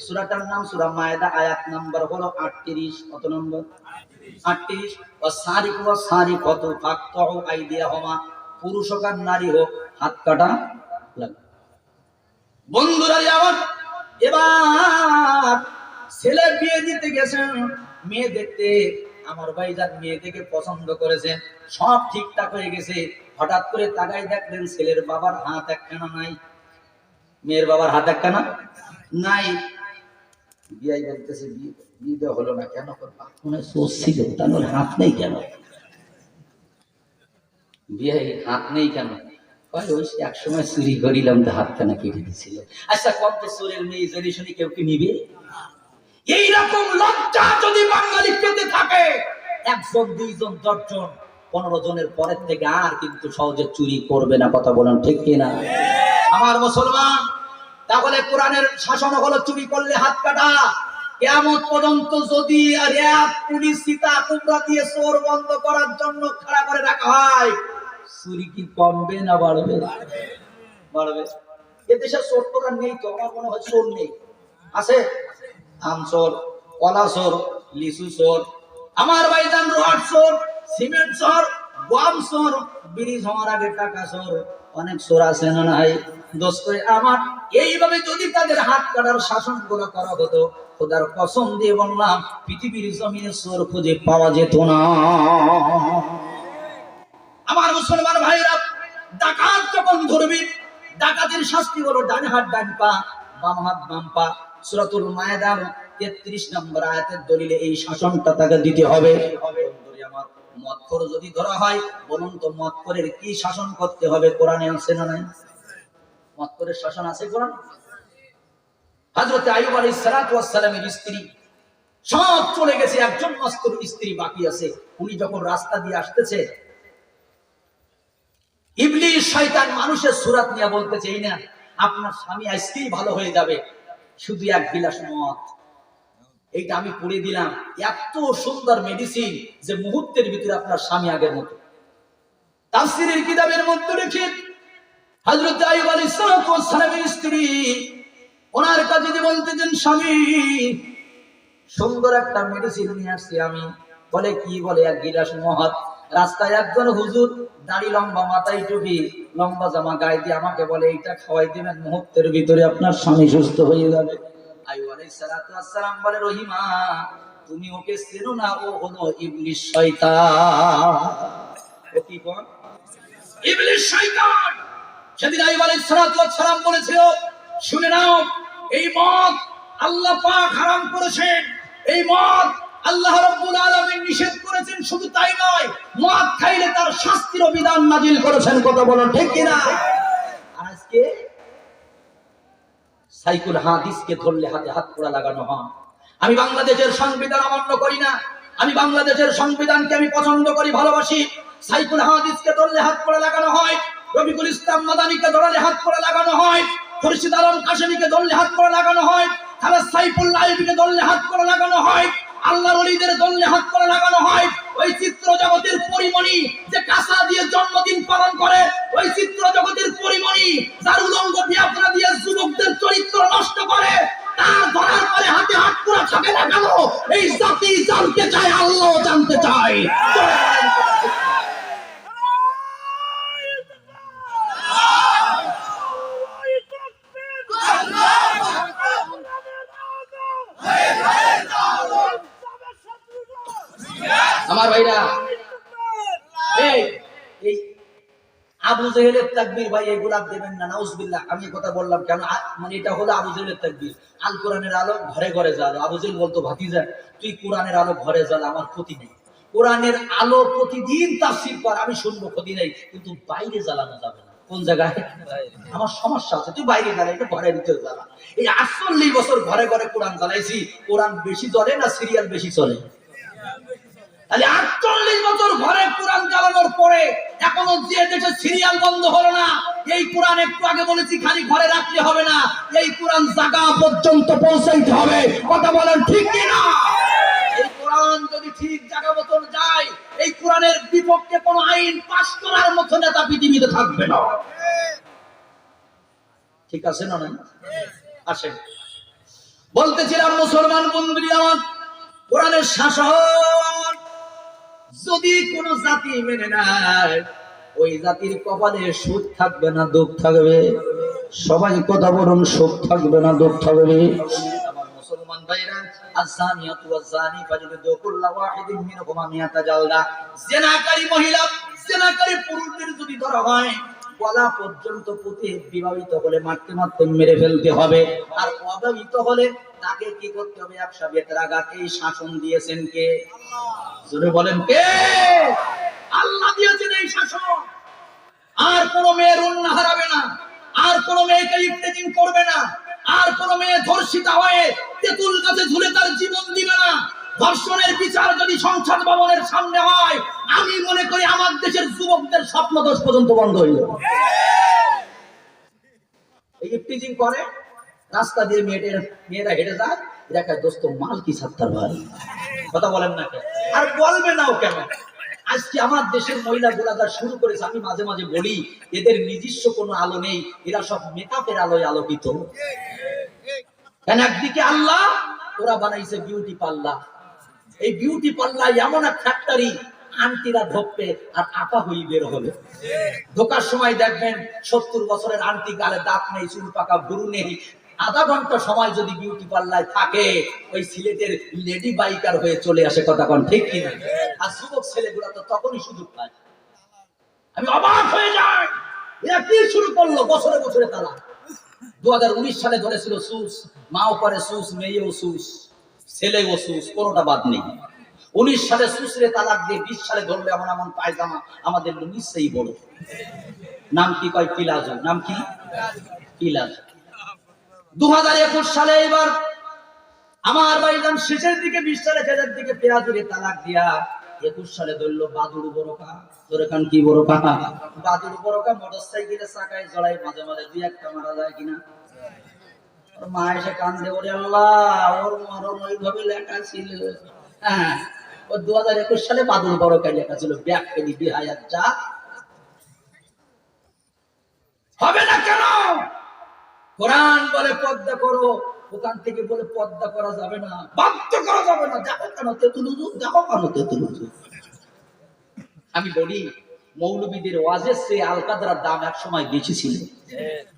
সূরাটার নাম সূরা মায়েদা, আয়াত নাম্বার হলো 38। কত নম্বর? 38। ওয়াসারিকু ওয়াসারিকাতু ফাকতাউ আইদিয়াহুমা, পুরুষ হোক আর নারী হোক, হাত কাটা লাগবে। বন্ধুরা আমার, এবার ছেলে বিয়ে দিতে গেছেন, মেয়ে দেখতে। আমার ভাইজান মেয়ে দেখে পছন্দ করেছেন, সব ঠিকঠাক হয়ে গেছে। হঠাৎ করে তাকাই দেখলেন ছেলের বাবার হাত একখানা নাই, মেয়ের বাবার হাত একখানা নাই। বিয়াই বলতেছে, বিয়ে হলো না কেন? মনে ছিল তার হাত নেই কেন? বিয়ে হাত নেই কেন? এক সময় চুরি করিলাম তো হাতখানা কেটে দিছিল। আচ্ছা, কত চোরের মেয়ে জেনে শুনি কেউ কি নিবে? এইরকম লজ্জা যদি বাঙালি পেতে থাকে, 1 জন 2 জন 10 জন 15 জনের পরের থেকে আর কিন্তু সহজে চুরি করবে না। কথা বলেন ঠিক কিনা? আমার মুসলমান, তাহলে কোরআনের শাসন হলো চুরি করলে হাত কাটা। কিয়ামত পর্যন্ত যদি র‍্যাব, পুলিশ, সীতা কুমড়া দিয়ে চোর বন্ধ করার জন্য খাড়া করে রাখা হয়, চুরি কি কমবে না বাড়বে? বাড়বে। এদেশে চোর তো নেই তো, আমার মনে হয় চোর নেই। আছে আম চোর, কলা চোর, লিচু চোর, আমার ভাইজান রড চোর, সিমেন্ট চোর, গম চোর, ব্রিজ হওয়ার আগে টাকা চোর, অনেক চোর আছে না নাই দোস্ত আমার। এইভাবে যদি তাদের হাত কাটার শাসন করা হতো, খোদার কসম দিয়ে বললাম পৃথিবীর জমিনে চোর খুঁজে পাওয়া যেত না। আমার মুসলমান ভাইরা, ডাকাত যখন ধরবি, ডাকাতের শাস্তি হলো ডান হাত ডান পা, বাম হাত বাম পা। সূরাতুল মায়েদার 33 নম্বর আয়াতের দলিলে এই শাসনটা তাকে দিতে হবে। বন্ধুরে আমার, মদখোর যদি ধরা হয়, বলুন তো মদখোরের কি শাসন করতে হবে? কোরআনে আছে না নাই? মদখোরের শাসন আছে কোরআন। হযরত আইয়ুব আলাইহিস সালাতু ওয়াস সালামের স্ত্রী সব চলে গেছে, একজন মস্কর স্ত্রী বাকি আছে। উনি যখন রাস্তা দিয়ে আসতেছে, ইবলিস শয়তান মানুষের সুরাত নিয়ে বলতেছে, এই না আপনার স্বামী আজকেই ভালো হয়ে যাবে, শুধু এক গিলাস মদ। এইটা আমি পড়ে দিলাম, এত সুন্দর মেডিসিন যে মুহূর্তের ভিতরে আপনার স্বামী আগের মতো। তাফসীরের কিতাবের মধ্যে রেখে হযরত আইয়ুব আলাইহিস সালামের স্ত্রী ওনার কাছে যে বলতেছেন, স্বামী সুন্দর একটা মেডিসিন নিয়ে আসছি আমি। বলে কি? বলে এক গিলাস মদ। রাস্তায় একজন হুজুর, দাড়ি লম্বা, মাথায় টুপি, লম্বা জামা গায়ে দিয়ে আমাকে বলে এইটা খাওয়াই দিবেন, মুহূর্তের ভিতরে আপনার স্বামী সুস্থ হয়ে যাবে। আইয়ুব আলাইহিস সালাতু ওয়াস সালাম বলে, রহিমা তুমি ওকে চেনো না, ও হলো ইবলিস শয়তান। ও কি কোন? ইবলিস শয়তান। সেদিন আইয়ুব আলাইহিস সালাতু ওয়াস সালাম বলেছিল, শুনে নাও, এই মদ আল্লাহ পাক হারাম করেছেন, এই মদ আল্লাহ রাব্বুল আলামিন নিষেধ করেছেন। শুধু তাই নয়, মদ খাইলে তার শাস্তিরও বিধান নাজিল করেছেন। কথা বলেন ঠিক কি না? আর আজকে সাইকুল হাদিসকে ধরলে হাতে হাত পোড়া লাগানো হয়। আমি বাংলাদেশের সংবিধান অমান্য করি না, আমি বাংলাদেশের সংবিধানকে আমি পছন্দ করি, ভালোবাসি। সাইকুল হাদিসকে ধরলে হাত পোড়া লাগানো হয়, রফিকুল ইসলাম মাদানিকে ধরলে হাত পোড়া লাগানো হয়, খুরশিদ আলম কাশেমীকে ধরলে হাত পোড়া লাগানো হয়, খালেদ সাইফুল্লাহ আইবিকে ধরলে হাত পোড়া লাগানো হয়, আল্লাহর ওলিদের ধরলে হাত পোড়া লাগানো হয়। ওই চিত্র জগতের পরিমণি যে কাঁসা দিয়ে জন্মদিন পালন করে, ওই চিত্র জগতের পরিমণি যার উলঙ্গ বিয়াপনা দিয়ে যুবকদের চরিত্র নষ্ট করে, তার ধরার পরে হাতে হাত পোড়া থাকে না কেন? এই জাতি জানতে চায়, আল্লাহ জানতে চায়। আমার ভাইরা, এই আবু জেহেলের তাকবীর ভাই এগুলা দেবেন না, নাউজুবিল্লাহ। আমি কথা বললাম কেন, মানে এটা হলো আবু জেহেলের তাকবীর। আল কোরআনের আলো ঘরে ঘরে জ্বালো। আবু জেহেল বলতো, ভাতিজা তুই কোরআনের আলো ঘরে জ্বাল, আমার ক্ষতি নেই। কোরআনের আলো প্রতিদিন তাফসীর কর, আমি শুনবো, ক্ষতি নেই, কিন্তু বাইরে জ্বালানো যাবে না। কোন জায়গায়? আমার সমস্যা আছে, তুই বাইরে জ্বালা, এটা ঘরের ভিতরে জ্বালা। এই 48 বছর ঘরে ঘরে কোরআন জ্বালাইছি, কোরআন বেশি চলে না সিরিয়াল বেশি চলে? তাহলে 48 বছর ঘরে কোরআন চালানোর পরে এখনো যে দেশে সিরিয়াল বন্ধ হলো না, এই কোরআন একটু আগে বলেছি খালি ঘরে রাখলে হবে না, এই কোরআন জায়গা পর্যন্ত পৌঁছাইতে হবে। কথা বলেন ঠিক কি না? এই কোরআন যদি ঠিক জায়গা মতন যায়, এই কোরআনের বিপক্ষে কোনো আইন পাস করার মতো নেতা পৃথিবীতে থাকবে না। ঠিক আছে না? না আসেন, বলতেছিলাম মুসলমান বন্ধুরা আমার, কোরআনের শাসন যদি কোন জাতি মেনে নেয়, ওই জাতির কপালে সুখ থাকবে না দুঃখ থাকবে। সবাই কথা বলুন, সুখ থাকবে না দুঃখ থাকবে। আমার মুসলমান ভাইরা, আযানিয়াতু ওয়াযানি ফাজলিদু কুল্লা ওয়াহিদিন মিনহুমা মিয়াতা জালদা। জিনাকারী মহিলা, জিনাকারী পুরুষদের যদি ধরা হয়, গলা পর্যন্ত পুঁতে, বিবাহিত হলে মারতে মারতে মেরে ফেলতে হবে, আর অবিবাহিত হলে তাকে কি করতে হবে? 100 বেত্রাঘাত। এই শাসন দিয়েছেন কে? জোরে বলেন কে? আল্লাহ দিয়েছেন এই শাসন। আর কোন মেয়ের অন্য হারাবে না, আর কোন মেয়েকে ইফতেজিং করবে না, আর কোন মেয়ে ধর্ষিতা হয়ে তেঁতুল গাছে ঝুলে তার জীবন দিবে না। ধর্ষণের বিচার যদি সংসদ ভবনের সামনে হয়, আমি মনে করি আমার দেশের যুবকদের স্বপ্নদোষ পর্যন্ত বন্ধ হয়ে যাবে। এই ইফতেজিং করে, রাস্তা দিয়ে মেয়েরা হেঁটে যায়, দেখা দোস্ত মাল কি সাত্তার ভাই। কথা বলেন না কেন? আর বলবে নাও কেন? আজকে আমার দেশের মহিলাগুলা যা শুরু করেছে, আমি মাঝে মাঝে বলি এদের নিজস্ব কোনো আলো নেই, এরা সব মেকআপের আলোয় আলোকিত। কেন? একদিকে আল্লাহ, ওরা বানাইছে বিউটি পার্লার। এই বিউটি পার্লার এমন এক ফ্যাক্টরি, আন্টিরা ঢোকবে আর আপা হয়ে বের হবে। ঢোকার সময় দেখবেন 70 বছরের আন্টি, গালে দাঁত নেই, চুল পাকা, ভুরু নেই, আধা ঘন্টা সময় যদি বিউটি পার্লারে থাকে, ওই সিলেটের লেডি বাইকার হয়ে চলে আসে। কথা কোন ঠিক কিনা? আর যুবক ছেলেগুলা তো তখনই সুযোগ পায়। আমি অবাক হয়ে যাই, এরা কি শুরু করলো? বছরে বছরে তারা 2019 সালে ধরেছিল সুস, মাও করে সুস, মেয়েও সুস, ছেলেও সুস, কোনোটা বাদ নেই। 19 সালে সুসরে তালাক দিয়ে 20 সালে ধরলে এমন এমন পায়জামা আমাদের নিশ্চয়ই বড়। নাম কি কয়? পিলাজো। নাম কি? পিলাজো। 2021 সালে এবার আমার ভাইজান শেষের দিকে, 20 সালে শেষের দিকে পেঁয়াজুরে তালাক দিয়া 21 সালে ধরলো বাদুড় বড়কা। তোর এখান কি বড়কা? বাদুড় বড়কা মোটরসাইকেলের চাকায় জড়াই, মাঝে মাঝে দুই একটা মারা যায় কিনা। ওর মা এসে কান্দে, ওরে আল্লাহ, ওর মরণ ওইভাবে লেখা ছিল। হ্যাঁ, ও 2021 সালে বাদুড় বড়কায় লেখা ছিল, ব্যাগ ফেলি বিহায়াত যা। হবে না কেন? কোরআন বলে পর্দা করো, ওখান থেকে বলে পর্দা করা যাবে না, বাধ্য করা যাবে না। দেখো কেন তেতুলুজু, দেখো কেন তেতুলুজু। আমি বলি, মৌলবীদের ওয়াজের চেয়ে আলকাদার দাম এক সময় বেশি ছিল।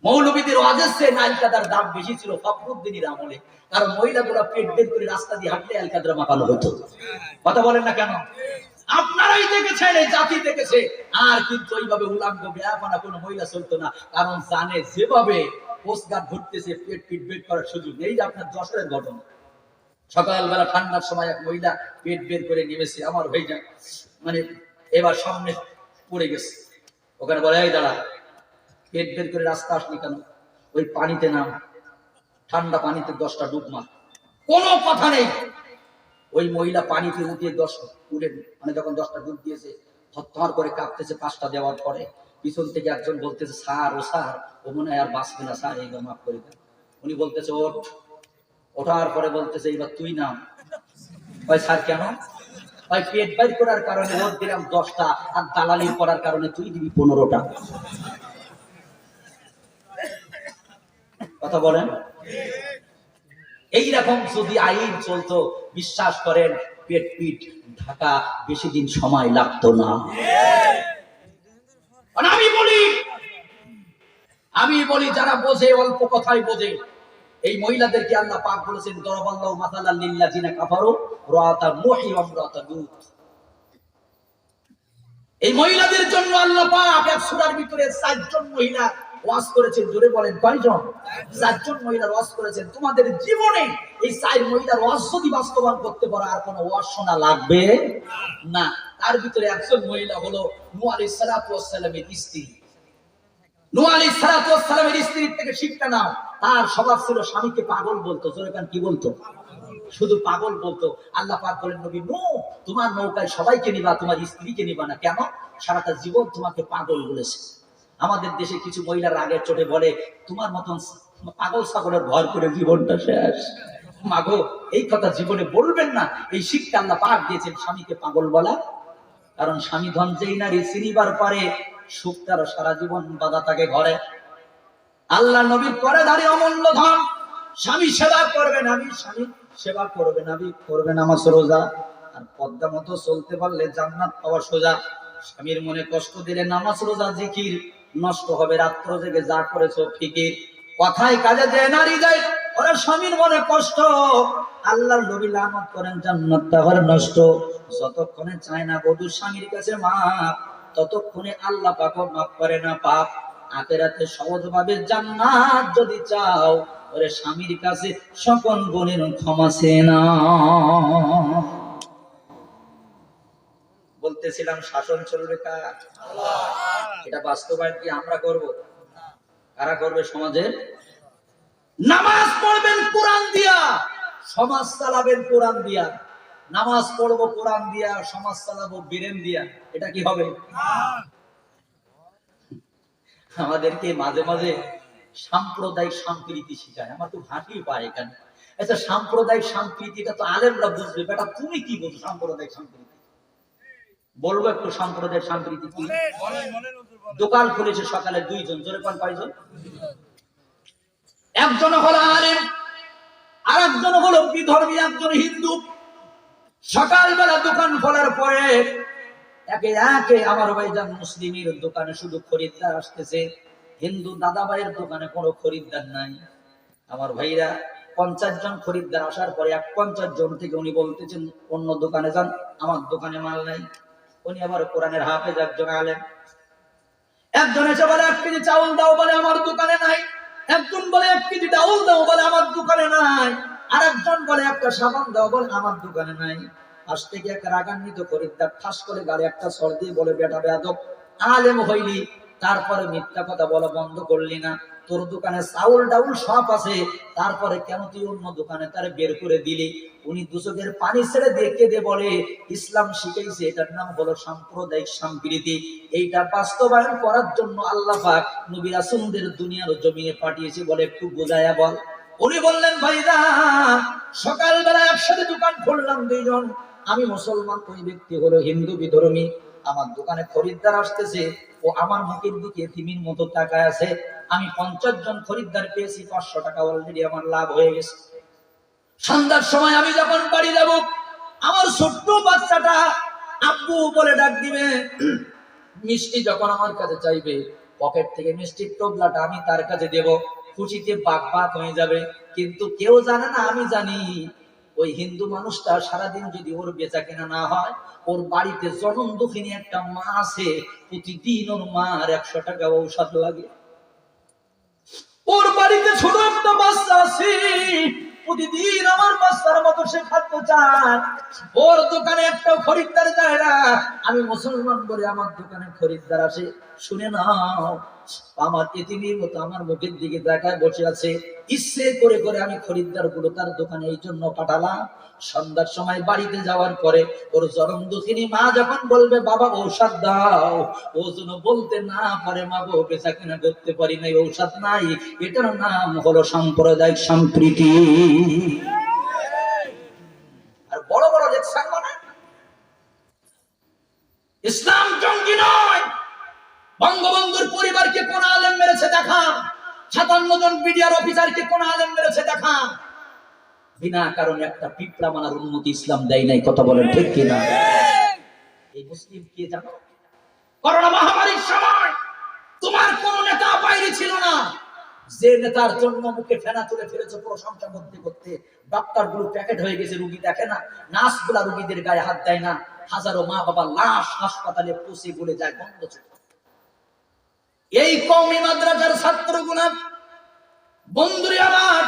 মৌলবীদের ওয়াজের চেয়ে আলকাদার দাম বেশি ছিল ফখরুদ্দিনের আমলে। কারণ মহিলাগুলা পেট বের করে রাস্তা দিয়ে হাঁটলে আলকাদরা মাপানো হতো। কথা বলেন না কেন? আপনারাই দেখেছেন, এই জাতি দেখেছে। আর কিন্তু ওইভাবে উলাঙ্গ বেয়াপানা কোনো মহিলা চলতো না, কারণ জানে যেভাবে পোস্টগার্ড ঘুরতেছে, পেট পিট বের করার সুযোগ নেই। যে আপনার যশোরের ঘটনা, সকালবেলা ঠান্ডার সময় এক মহিলা পেট বের করে নেমেছে, আমার ভাইটা মানে এবার সামনে পড়ে গেছে। ওখানে বলে, এই দাঁড়া, পেট বের করে রাস্তা আসলি কেন? ওই পানিতে নাম, ঠান্ডা পানিতে 10টা ডুব মার। কোনো কথা নেই। ওই মহিলা পানিতে উঠে 10 উঠে মানে যখন 10টা ডুব দিয়েছে, থরথর করে কাঁপতেছে। 5টা দেওয়ার পরে পিছন থেকে একজন বলতেছে, স্যার, ও স্যার, ও মনে হয় আর বাঁচবে না স্যার, এইবার মাফ করে দেন। উনি বলতেছে, ওঠ। ওঠার পরে বলতেছে, এইবার তুই নাম। ভাই স্যার কেন? ভাই পেট বাইর করার কারণে ওর দিলাম 10টা, আর দালালি করার কারণে তুই দিবি 15টা। কথা বলেন। এইরকম যদি আইন চলতো, বিশ্বাস করেন পেট পিট ঢাকা বেশি দিন সময় লাগতো না। আমি বলি যারা বোঝে, অল্প কথাই বোঝে, এই মহিলাদেরকে আল্লাহ পাক বলেছেন, দরাবাল্লাহু মাসালাল লিল্লাযিনা কাফারু রাআতা নূহি ওয়া ইমরাতা লূত। এই মহিলাদের জন্য আল্লাহ পাক এক সূরার ভিতরে 4 জন মহিলা ওয়াজ করেছেন। জোরে বলেন কয়জন? 4 জন মহিলার ওয়াজ করেছেন। তোমাদের জীবনে এই 4 মহিলার ওয়াজ যদি বাস্তবায়ন করতে পারো, আর কোনো ওয়াজ শোনা লাগবে না। তার ভিতরে একজন মহিলা হলো নূহ আলাইহিস সালাতু ওয়াস সালামের স্ত্রী। নূহ আলাইহিস সালাতু ওয়াস সালামের স্ত্রীর থেকে শিক্ষা নাও। তার স্বভাব ছিল স্বামীকে পাগল বলতো। জোরে কান কি বলতো? শুধু পাগল বলতো। আল্লাহ পাক বলেন, নবী নূহ, তোমার নৌকায় সবাইকে নিবা, তোমার স্ত্রীকে নিবা না। কেন? সারাটা জীবন তোমাকে পাগল বলেছে। আমাদের দেশে কিছু মহিলার রাগের চোটে বলে, তোমার মতন পাগল ছাগলের ঘর করে জীবনটা শেষ। মাগো, এই কথা জীবনে বলবেন না। এই শিক্ষা আল্লাহ পাক দিয়েছেন স্বামীকে পাগল বলা। কারণ স্বামী ধন যেই নারী চিনিবার পারে, সুখ তার সারা জীবন বাধা থাকে ঘরে। আল্লাহ নবীর পরে দাঁড়িয়ে অমূল্য ধন। স্বামী সেবা করবে, নাবি স্বামী সেবা করবে, নাবি করবে নামাজ রোজা। আর পদ্মা মতো চলতে পারলে জান্নাত পাওয়া সোজা। স্বামীর মনে কষ্ট দিলে নামাজ রোজা জিকির নষ্ট হবে, রাত্র জেগে যা করেছো ফিকির। কথায় কাজে যে নারী যায়, ওরা স্বামীর মনে কষ্ট। আল্লাহর নবী লানত করেন জান্নাত তার নষ্ট। যতক্ষণে চায় না বধূ স্বামীর কাছে মাপ, ততক্ষণে আল্লাহ পাক মাফ করে না পাপ। আখিরাতে সহজভাবে জান্নাত যদি চাও, ওরে স্বামীর কাছে সকল গুণের ক্ষমা চেয়ে নাও। বলতেছিলাম শাসন চলবে কার? আল্লাহ। এটা বাস্তবায়ন কি আমরা করব? কারা করবে সমাজে? নামাজ পড়বেন কোরআন দিয়া, সমাজ চালাবেন কোরআন দিয়া। নামাজ পড়বো কোরআন দিয়া, সমাজ চালাবো বিরেন দিয়া, এটা কি হবে? আমাদেরকে মাঝে মাঝে সাম্প্রদায়িক সম্প্রীতি শিখায়। আমার তো হাসি পায় এখানে। আচ্ছা, সাম্প্রদায়িক সম্প্রীতিটা তো আলেমরা বুঝবে, বেটা তুমি কি বুঝো সাম্প্রদায়িক সম্প্রীতি? বলবো একটু সাম্প্রদায়িক সম্প্রীতি কি? দোকান খুলেছে সকালে 2 জন, জোরে কোন কয়জন? একজন হলো আলেম, আর একজন হলো বিধর্মী, একজন হিন্দু। সকালবেলা দোকান খোলার পরে একে একে আমার ভাইজান মুসলিমের দোকানে শুধু খরিদ্দার আসতেছে, হিন্দু দাদা ভাইয়ের দোকানে কোনো খরিদ্দার নাই। আমার ভাইরা 50 জন খরিদ্দার আসার পরে 50 জন থেকে উনি বলতেছেন অন্য দোকানে যান, আমার দোকানে মাল নাই। উনি আবার কোরআনের হাফেজ, একজন আলেম। একজন এসে বলে 1 কেজি চাউল দাও, বলে আমার দোকানে নাই। একজন বলে 1 কেজি ডাউল দাও, বলে আমার দোকানে নাই। আর একজন বলে একটা সাবান দাও, বলে আমার দোকানে নাই। আজ থেকে একটা রাগান্বিত খরিদ্দার ঠাস করে গালে একটা সর দিয়ে বলে, বেটা বেয়াদব, আলেম হইলি তারপরে মিথ্যা কথা বলা বন্ধ করলি না? তোর দোকানে চাউল ডাউল সব আছে, তারপরে কেন তুই অন্য দোকানে তারে বের করে দিলি? উনি দুচোখের পানি ছেড়ে দিয়ে কেঁদে বলে, ইসলাম শিখাইছে, এটার নাম হলো সাম্প্রদায়িক সম্প্রীতি। এইটা বাস্তবায়ন করার জন্য আল্লাহ পাক নবী রাসূলদের দুনিয়ার জমিনে পাঠিয়েছে, বলে একটু বোঝায়া বল। উনি বললেন, ভাইরা সকালবেলা একসাথে দোকান খুললাম 2 জন, আমি মুসলমান, ওই ব্যক্তি হলো হিন্দু বিধর্মী। আমার দোকানে খরিদ্দার আসতেছে, ও আমার মুখের দিকে তিমির মতো তাকায় আছে। আমি 50 জন খরিদ্দার পেয়েছি, 500 টাকা অলরেডি আমার লাভ হয়ে গেছে। সন্ধ্যার সময় আমি যখন বাড়ি যাব, আমার ছোট্ট বাচ্চাটা আব্বু বলে ডাক দিবে। মিষ্টি যখন আমার কাছে চাইবে, পকেট থেকে মিষ্টির টোপলাটা আমি তার কাছে দেব, খুশিতে বাক বাক হয়ে যাবে। কিন্তু কেউ জানে না, আমি জানি ওই হিন্দু মানুষটা সারাদিন যদি ওর বেচা কেনা না হয়, ওর বাড়িতে জনম দুঃখিনী একটা মা আছে, প্রতিদিন ওর মার 100 টাকা ঔষধ লাগে। ওর বাড়িতে ছোট একটা বাচ্চা আছে, প্রতিদিন আমার বাচ্চার মতো সে খাদ্য চায়। ওর দোকানে একটা খরিদ্দার যায় না, আমি মুসলমান বলে আমার দোকানে খরিদ্দার আসে। শুনে নাও, আমার এতিমের মতো আমার মুখের দিকে তাকায় বসে আছে। ইচ্ছে করে করে আমি খরিদ্দার গুলো তার দোকানে এই জন্য পাঠালাম, সন্ধ্যার সময় বাড়িতে যাওয়ার পরে ওর জনম দুঃখিনী মা যখন বলবে, বাবা ঔষধ দাও, ও যেন বলতে না পারে, মা গো বেচা কেনা করতে পারি নাই, ঔষধ নাই। এটার নাম হলো সাম্প্রদায়িক সম্প্রীতি। আর বড় বড় লেকচার মানে ইসলাম জঙ্গি নয়। বঙ্গবন্ধুর পরিবারকে কোন আলেম মেরেছে দেখা, 57 জন বিডিআর অফিসারকে কোন আলেম মেরেছে দেখা। বিনা কারণে একটা পিঁপড়া মানার অনুমতি ইসলাম দেয় নাই। কথা বলেন ঠিক কিনা? এই মুসলিম কে জানো? করোনা মহামারীর সময় তোমার কোন নেতা বাইরে ছিল না, যে নেতার জন্য মুখে ফেনা তুলে ফেলেছে প্রশংসা করতে করতে। ডক্টর গুলো প্যাকেট হয়ে গেছে, রুগী দেখে না, নার্সগুলা রুগীদের গায়ে হাত দেয় না, হাজারো মা বাবা লাশ হাসপাতালে পচে গলে যায় বন্ধ ছিল। এই কওমি মাদ্রাসার ছাত্রগুলা, বন্ধুরে আমার,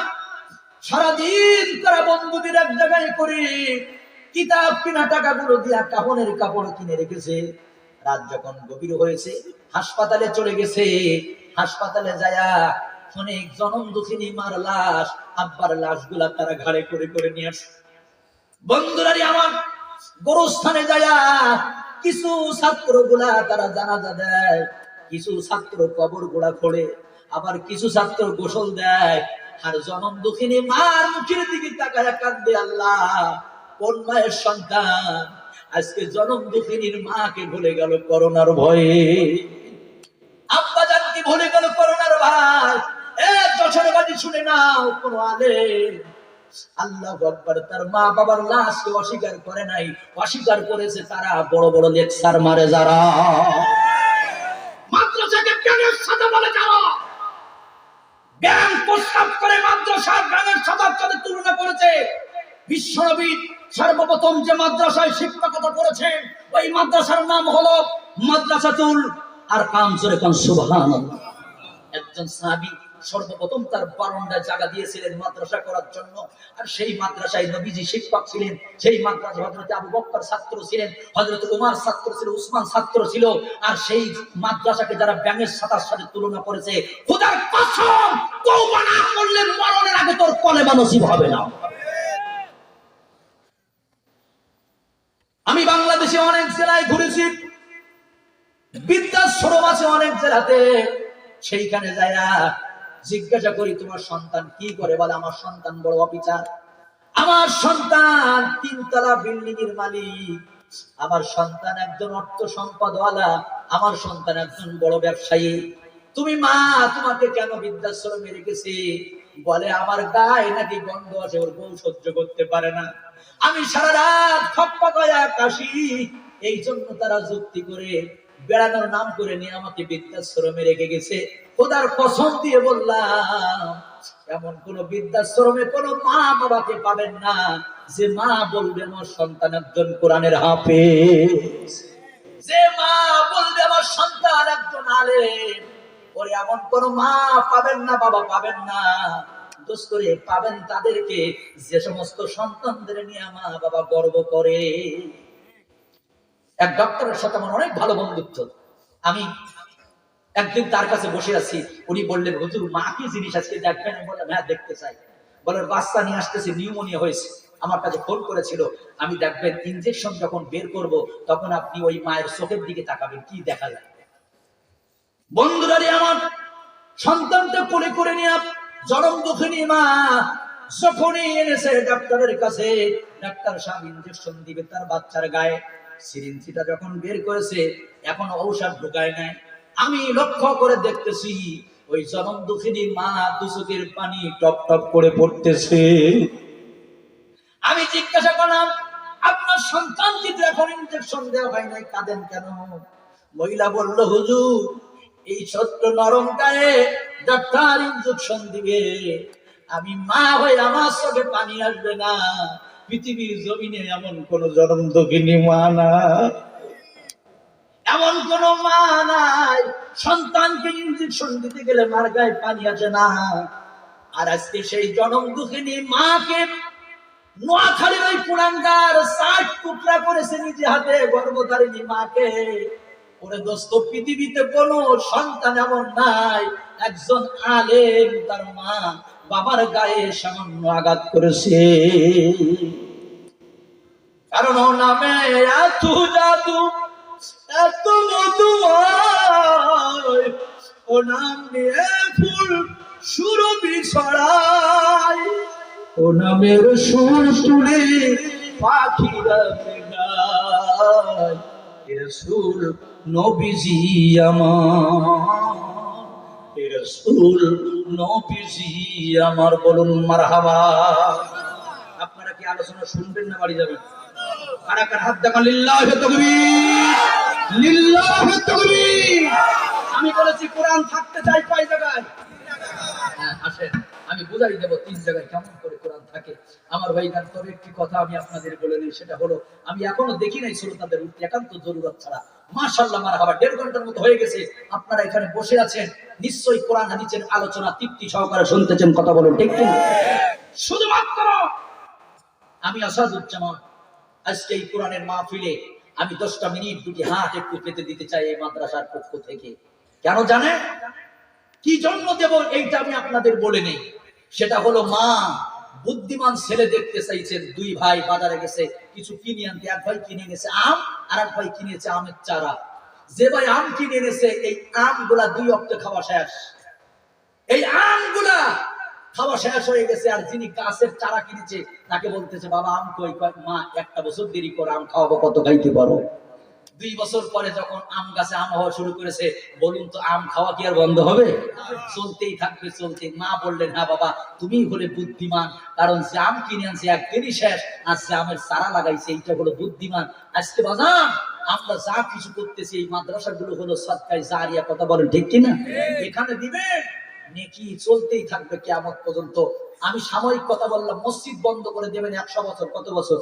সারাদিন তারা বন্ধুদের এক জায়গায় করে কিতাব কিনা টাকাগুলো দিয়া কাপড়ের কাপড় কিনে রেখেছে। রাত যখন গভীর হয়েছে, হাসপাতালে চলে গেছে। হাসপাতালে যায়া অনেক জনম দুঃখিনী মার লাশ, আব্বার লাশগুলা তারা ঘাড়ে করে করে নিয়ে আসে। বন্ধুরারি আমার, গোরস্থানে যায়া কিছু ছাত্রগুলা তারা জানাজা দেয়, কিছু ছাত্র কবর গোড়া খোঁড়ে, আবার কিছু ছাত্র গোসল দেয়। আর জনম দুঃখিনী মার মুখের দিকে তাকায় কাঁদে, আল্লাহ কোন মায়ের সন্তান আজকে জনম দুঃখিনীর মাকে ভুলে গেল করোনার ভয়ে, আব্বা জানকে ভুলে গেল করোনার ভয়। যশোরে বাড়ি শুনে নাও, কোন আলেম আল্লাহু আকবার তার মা বাবার লাশকে অস্বীকার করে নাই, অস্বীকার করেছে তারা বড় বড় লেকচার মারে যারা, মাদ্রাসাকে জ্ঞানের সাথে বলে যারা, জ্ঞান প্রস্তাব করে মাদ্রাসা জ্ঞানের সাথে তুলনা করেছে। বিশ্বনবী সর্বপ্রথম যে মাদ্রাসায় শিক্ষকতা করেছেন, ওই মাদ্রাসার নাম হলো মাদ্রাসাতুল আরকাম। জোরে কোন সুবহানাল্লাহ। একজন সাহাবী সর্বপ্রথম তার বারান্দায় জায়গা দিয়েছিলেন মাদ্রাসা করার জন্য। আর সেই মাদ্রাসায় নবীজি শিক্ষক ছিলেন, সেই মাদ্রাসায় হযরত আবু বকর ছাত্র ছিলেন, হযরত ওমর ছাত্র ছিল, উসমান ছাত্র ছিল। আর সেই মাদ্রাসাকে যারা ব্যাঙের সাথে তুলনা করেছে, খোদার কসম, তওবা না করলে মরণের আগে তোর কলেমা নসিব হবে না। আমি বাংলাদেশে অনেক জেলায় ঘুরেছি, বৃদ্ধাশ্রম আছে অনেক জেলাতে। সেইখানে যায়া জিজ্ঞাসা করি, তোমার সন্তান কি করে? বলে, আমার সন্তান বড় অফিসার, আমার সন্তান 3 তলা বিল্ডিং এর মালিক, আমার সন্তান একজন অর্থ সম্পদওয়ালা, আমার সন্তান একজন বড় ব্যবসায়ী। তুমি মা, তোমাকে কেন বৃদ্ধাশ্রমে রেখেছে? বলে, আমার গায়ে নাকি গন্ধ আছে, ওর বউ সহ্য করতে পারে না। আমি সারা রাত খপ্পা গয়া কাশি, এই জন্য তারা যুক্তি করে বেড়ানোর নাম করে নিয়ে আমাকে বৃদ্ধাশ্রমে রেখে গেছে। খোদার কসম দিয়ে বললাম, এমন কোন বৃদ্ধাশ্রমে কোন মা বাবাকে পাবেন না যে মা বলবে আমার সন্তান একজন কোরআনের হাফেজ, যে মা বলবে আমার সন্তান একজন আলেম। ওরে এমন কোন মা পাবেন না, বাবা পাবেন না। দোষ করে পাবেন তাদেরকে যে সমস্ত সন্তানদের নিয়ে মা বাবা গর্ব করে। এক ডক্টরের সাথে আমার অনেক ভালো বন্ধুত্ব। আমি একদিন তার কাছে বসে আছি, উনি বললেন হুজুর মা কি জিনিস আজকে দেখবেন? আমি বললাম হ্যাঁ দেখতে চাই। বলে বাচ্চা নিয়ে আসতেছে, নিউমোনিয়া হয়েছে, আমার কাছে ফোন করেছিল। আমি দেখবেন ইনজেকশন যখন বের করব তখন আপনি ওই মায়ের চোখের দিকে তাকাবেন, কি দেখা যায়। বন্ধুরা রে আমার, সন্তানটা কোলে করে নিয়ে জনম দুঃখিনী মা যখনই এনেছে ডাক্তারের কাছে, ডাক্তার সাহেব ইনজেকশন দিবে তার বাচ্চার গায়ে। সিরিঞ্জিটা যখন বের করেছে, এখন ঔষধ ঢুকায় নাই। আমি লক্ষ্য করে দেখতেছি ওই জনম দুঃখিনী মা দু চোখের পানি টপ টপ করে পড়তেছে। আমি জিজ্ঞাসা করলাম, আপনার সন্তানকে তো এখন ইনজেকশন দেওয়া হয় নাই, কাঁদেন কেন? মহিলা বলল, হুজুর এই ছোট্ট নরম গায়ে ডাক্তার ইনজেকশন দিবে, আমি মা হয়ে আমার চোখে পানি আসবে না। পৃথিবীর জমিনে এমন কোন জনম দুঃখিনী মা না, এমন কোন মা নাই সন্তানকে ইনজেকশন দিতে গেলে মার গায়ে পানি আসে না। আর আজকে সেই জনম দুঃখিনী মাকে নোয়াখালীর ওই কুড়াঙ্গার 60 টুকরা করেছে নিজে হাতে, গর্ভধারিণী মাকে। ওরে দোস্ত, পৃথিবীতে কোন সন্তান এমন নাই একজন আলেম তার মা বাবার গায়ে সামান্য আঘাত করেছে। কারণ ও নামে এত জাদু, এত মধু, ও নাম নিয়ে ফুল সুরভি ছড়ায়, ও নামের সুর তুলে পাখিরা গায়। রাসূল নবীজি আমার, রাসূল নবীজি আমার, বলুন মারহাবা। আপনারা কি আলোচনা শুনবেন না বাড়ি যাবেন? কারা কারা হাত দেখান, লিল্লাহি তাকবীর, লিল্লাহি তাকবীর। আমি বলেছি কোরআন থাকতে চাই কয় জায়গায়? হ্যাঁ আসেন আমি বুঝাই দেব 3 জায়গায় কেমন করে কোরআন থাকে। আমার ভাই গান, তবে একটি কথা আমি আপনাদের বলে নিই, সেটা হলো আমি এখনো দেখি নাই শ্রোতাদের উঠতে, একান্ত জরুরত ছাড়া। মাশাআল্লাহ মারহাবা, 1.5 ঘন্টার মতো হয়ে গেছে আপনারা এখানে বসে আছেন, নিশ্চয়ই কোরআন হাদিসের আলোচনা তৃপ্তি সহকারে শুনতেছেন, কথা বলুন ঠিক কি? শুধুমাত্র আমি আসাদুজ্জামান আজকে এই কোরআনের মাহফিলে আমি 10টা মিনিট দুটি হাত একটু পেতে দিতে চাই এই মাদ্রাসার পক্ষ থেকে। কেন জানেন? কি জন্য দেব এইটা আমি আপনাদের বলে নেই। সেটা হলো মা বুদ্ধিমান ছেলে দেখতে চাইছেন। 2 ভাই বাজারে গেছে কিছু কিনে আনতে, এক ভাই কিনে এনেছে আম আর এক ভাই কিনেছে আমের চারা। যে ভাই আম কিনে এনেছে এই আমগুলা 2 অক্টে খাওয়া শেষ, এই আমগুলা খাওয়া শেষ হয়ে গেছে। আর যিনি গাছের চারা কিনেছে তাকে বলতেছে বাবা আম কই? মা 1টা বছর দেরি করে আম খাওয়াবো, কত খাইতে পারো? 2 বছর পরে যখন আম গাছে আম হওয়া শুরু করেছে, বলুন তো আম খাওয়া কি আর বন্ধ হবে? চলতেই থাকবে, চলতে। মা বললেন হ্যাঁ বাবা তুমি হলে বুদ্ধিমান, কারণ যে আম কিনে আনছে একদিনই শেষ, আর যে আমের চারা লাগাইছে এইটা হলো বুদ্ধিমান। আজকে বাজান আমরা যা কিছু করতেছি এই মাদ্রাসাগুলো হলো সদকায়ে জারিয়া, কথা বলেন ঠিক কিনা? এখানে দিবে নেকি চলতেই থাকবে কিয়ামত পর্যন্ত। আমি সাময়িক কথা বললাম, মসজিদ বন্ধ করে দেবেন 100 বছর। কত বছর?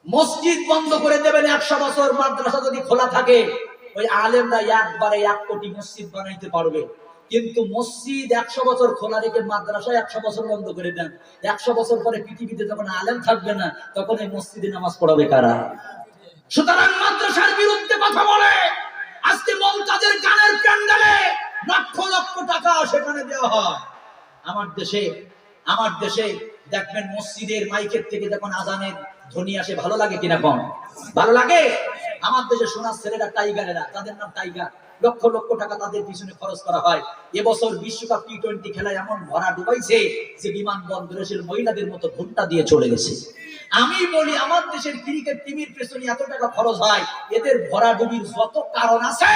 মসজিদ বন্ধ করে দেবেন 100 বছর। মাদ্রাসা যদি খোলা থাকে ওই আলেমরা একবারে 1 কোটি মসজিদ বানাইতে পারবে। কিন্তু মসজিদ 100 বছর খোলা রেখে মাদ্রাসা 100 বছর বন্ধ করে দেন, 100 বছর পরে পৃথিবীতে যখন আলেম থাকবে না তখন এই মসজিদে নামাজ পড়াবে কারা? সুতরাং মাদ্রাসার বিরুদ্ধে কথা বলে আজকে মমতাজের গানের প্যান্ডেলে লক্ষ লক্ষ টাকা সেখানে দেওয়া হয়। আমার দেশে দেখবেন মসজিদের মাইকের থেকে যখন আজানের ধ্বনি আসে ভালো লাগে কিনা? কম ভালো লাগে? আমার দেশে সোনার ছেলেরা, টাইগারেরা, তাদের নাম টাইগার, লক্ষ লক্ষ টাকা তাদের পিছনে খরচ করা হয়। এবছর বিশ্বকাপ টি20 খেলায় এমন ভরা ডুবাইছে যে বিমানবন্দরের মহিলাদের মতো ঘন্টা দিয়ে চলে গেছে। আমি বলি আমার দেশের ক্রিকেট টিমের পেছনে এত টাকা খরচ হয়, এদের ভরা ডুবির যত কারণ আছে।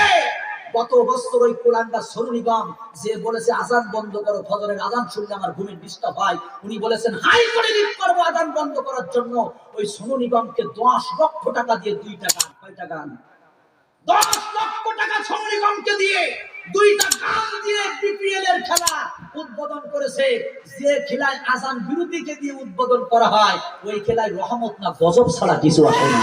গত বছর ওই কুলাঙ্গা সোনু নিগম যে বলেছে আজান বন্ধ করো, ফজরের আজান শুনলে আমার ঘুমের ডিস্টার্ব হয়, উনি বলেছেন হাইকোর্টে রিট করবো আজান বন্ধ করার জন্য। ওই সোনু নিগমকে 10 লক্ষ টাকা দিয়ে 2 টাকা কয়টা গান? 10 লক্ষ টাকা সোনু নিগমকে দিয়ে 2টা গান দিয়ে বিপিএল এর খেলা উদ্বোধন করেছে। যে খেলায় আজান বিরোধীকে দিয়ে উদ্বোধন করা হয়, ওই খেলায় রহমত না গজব ছাড়া কিছু আসে না।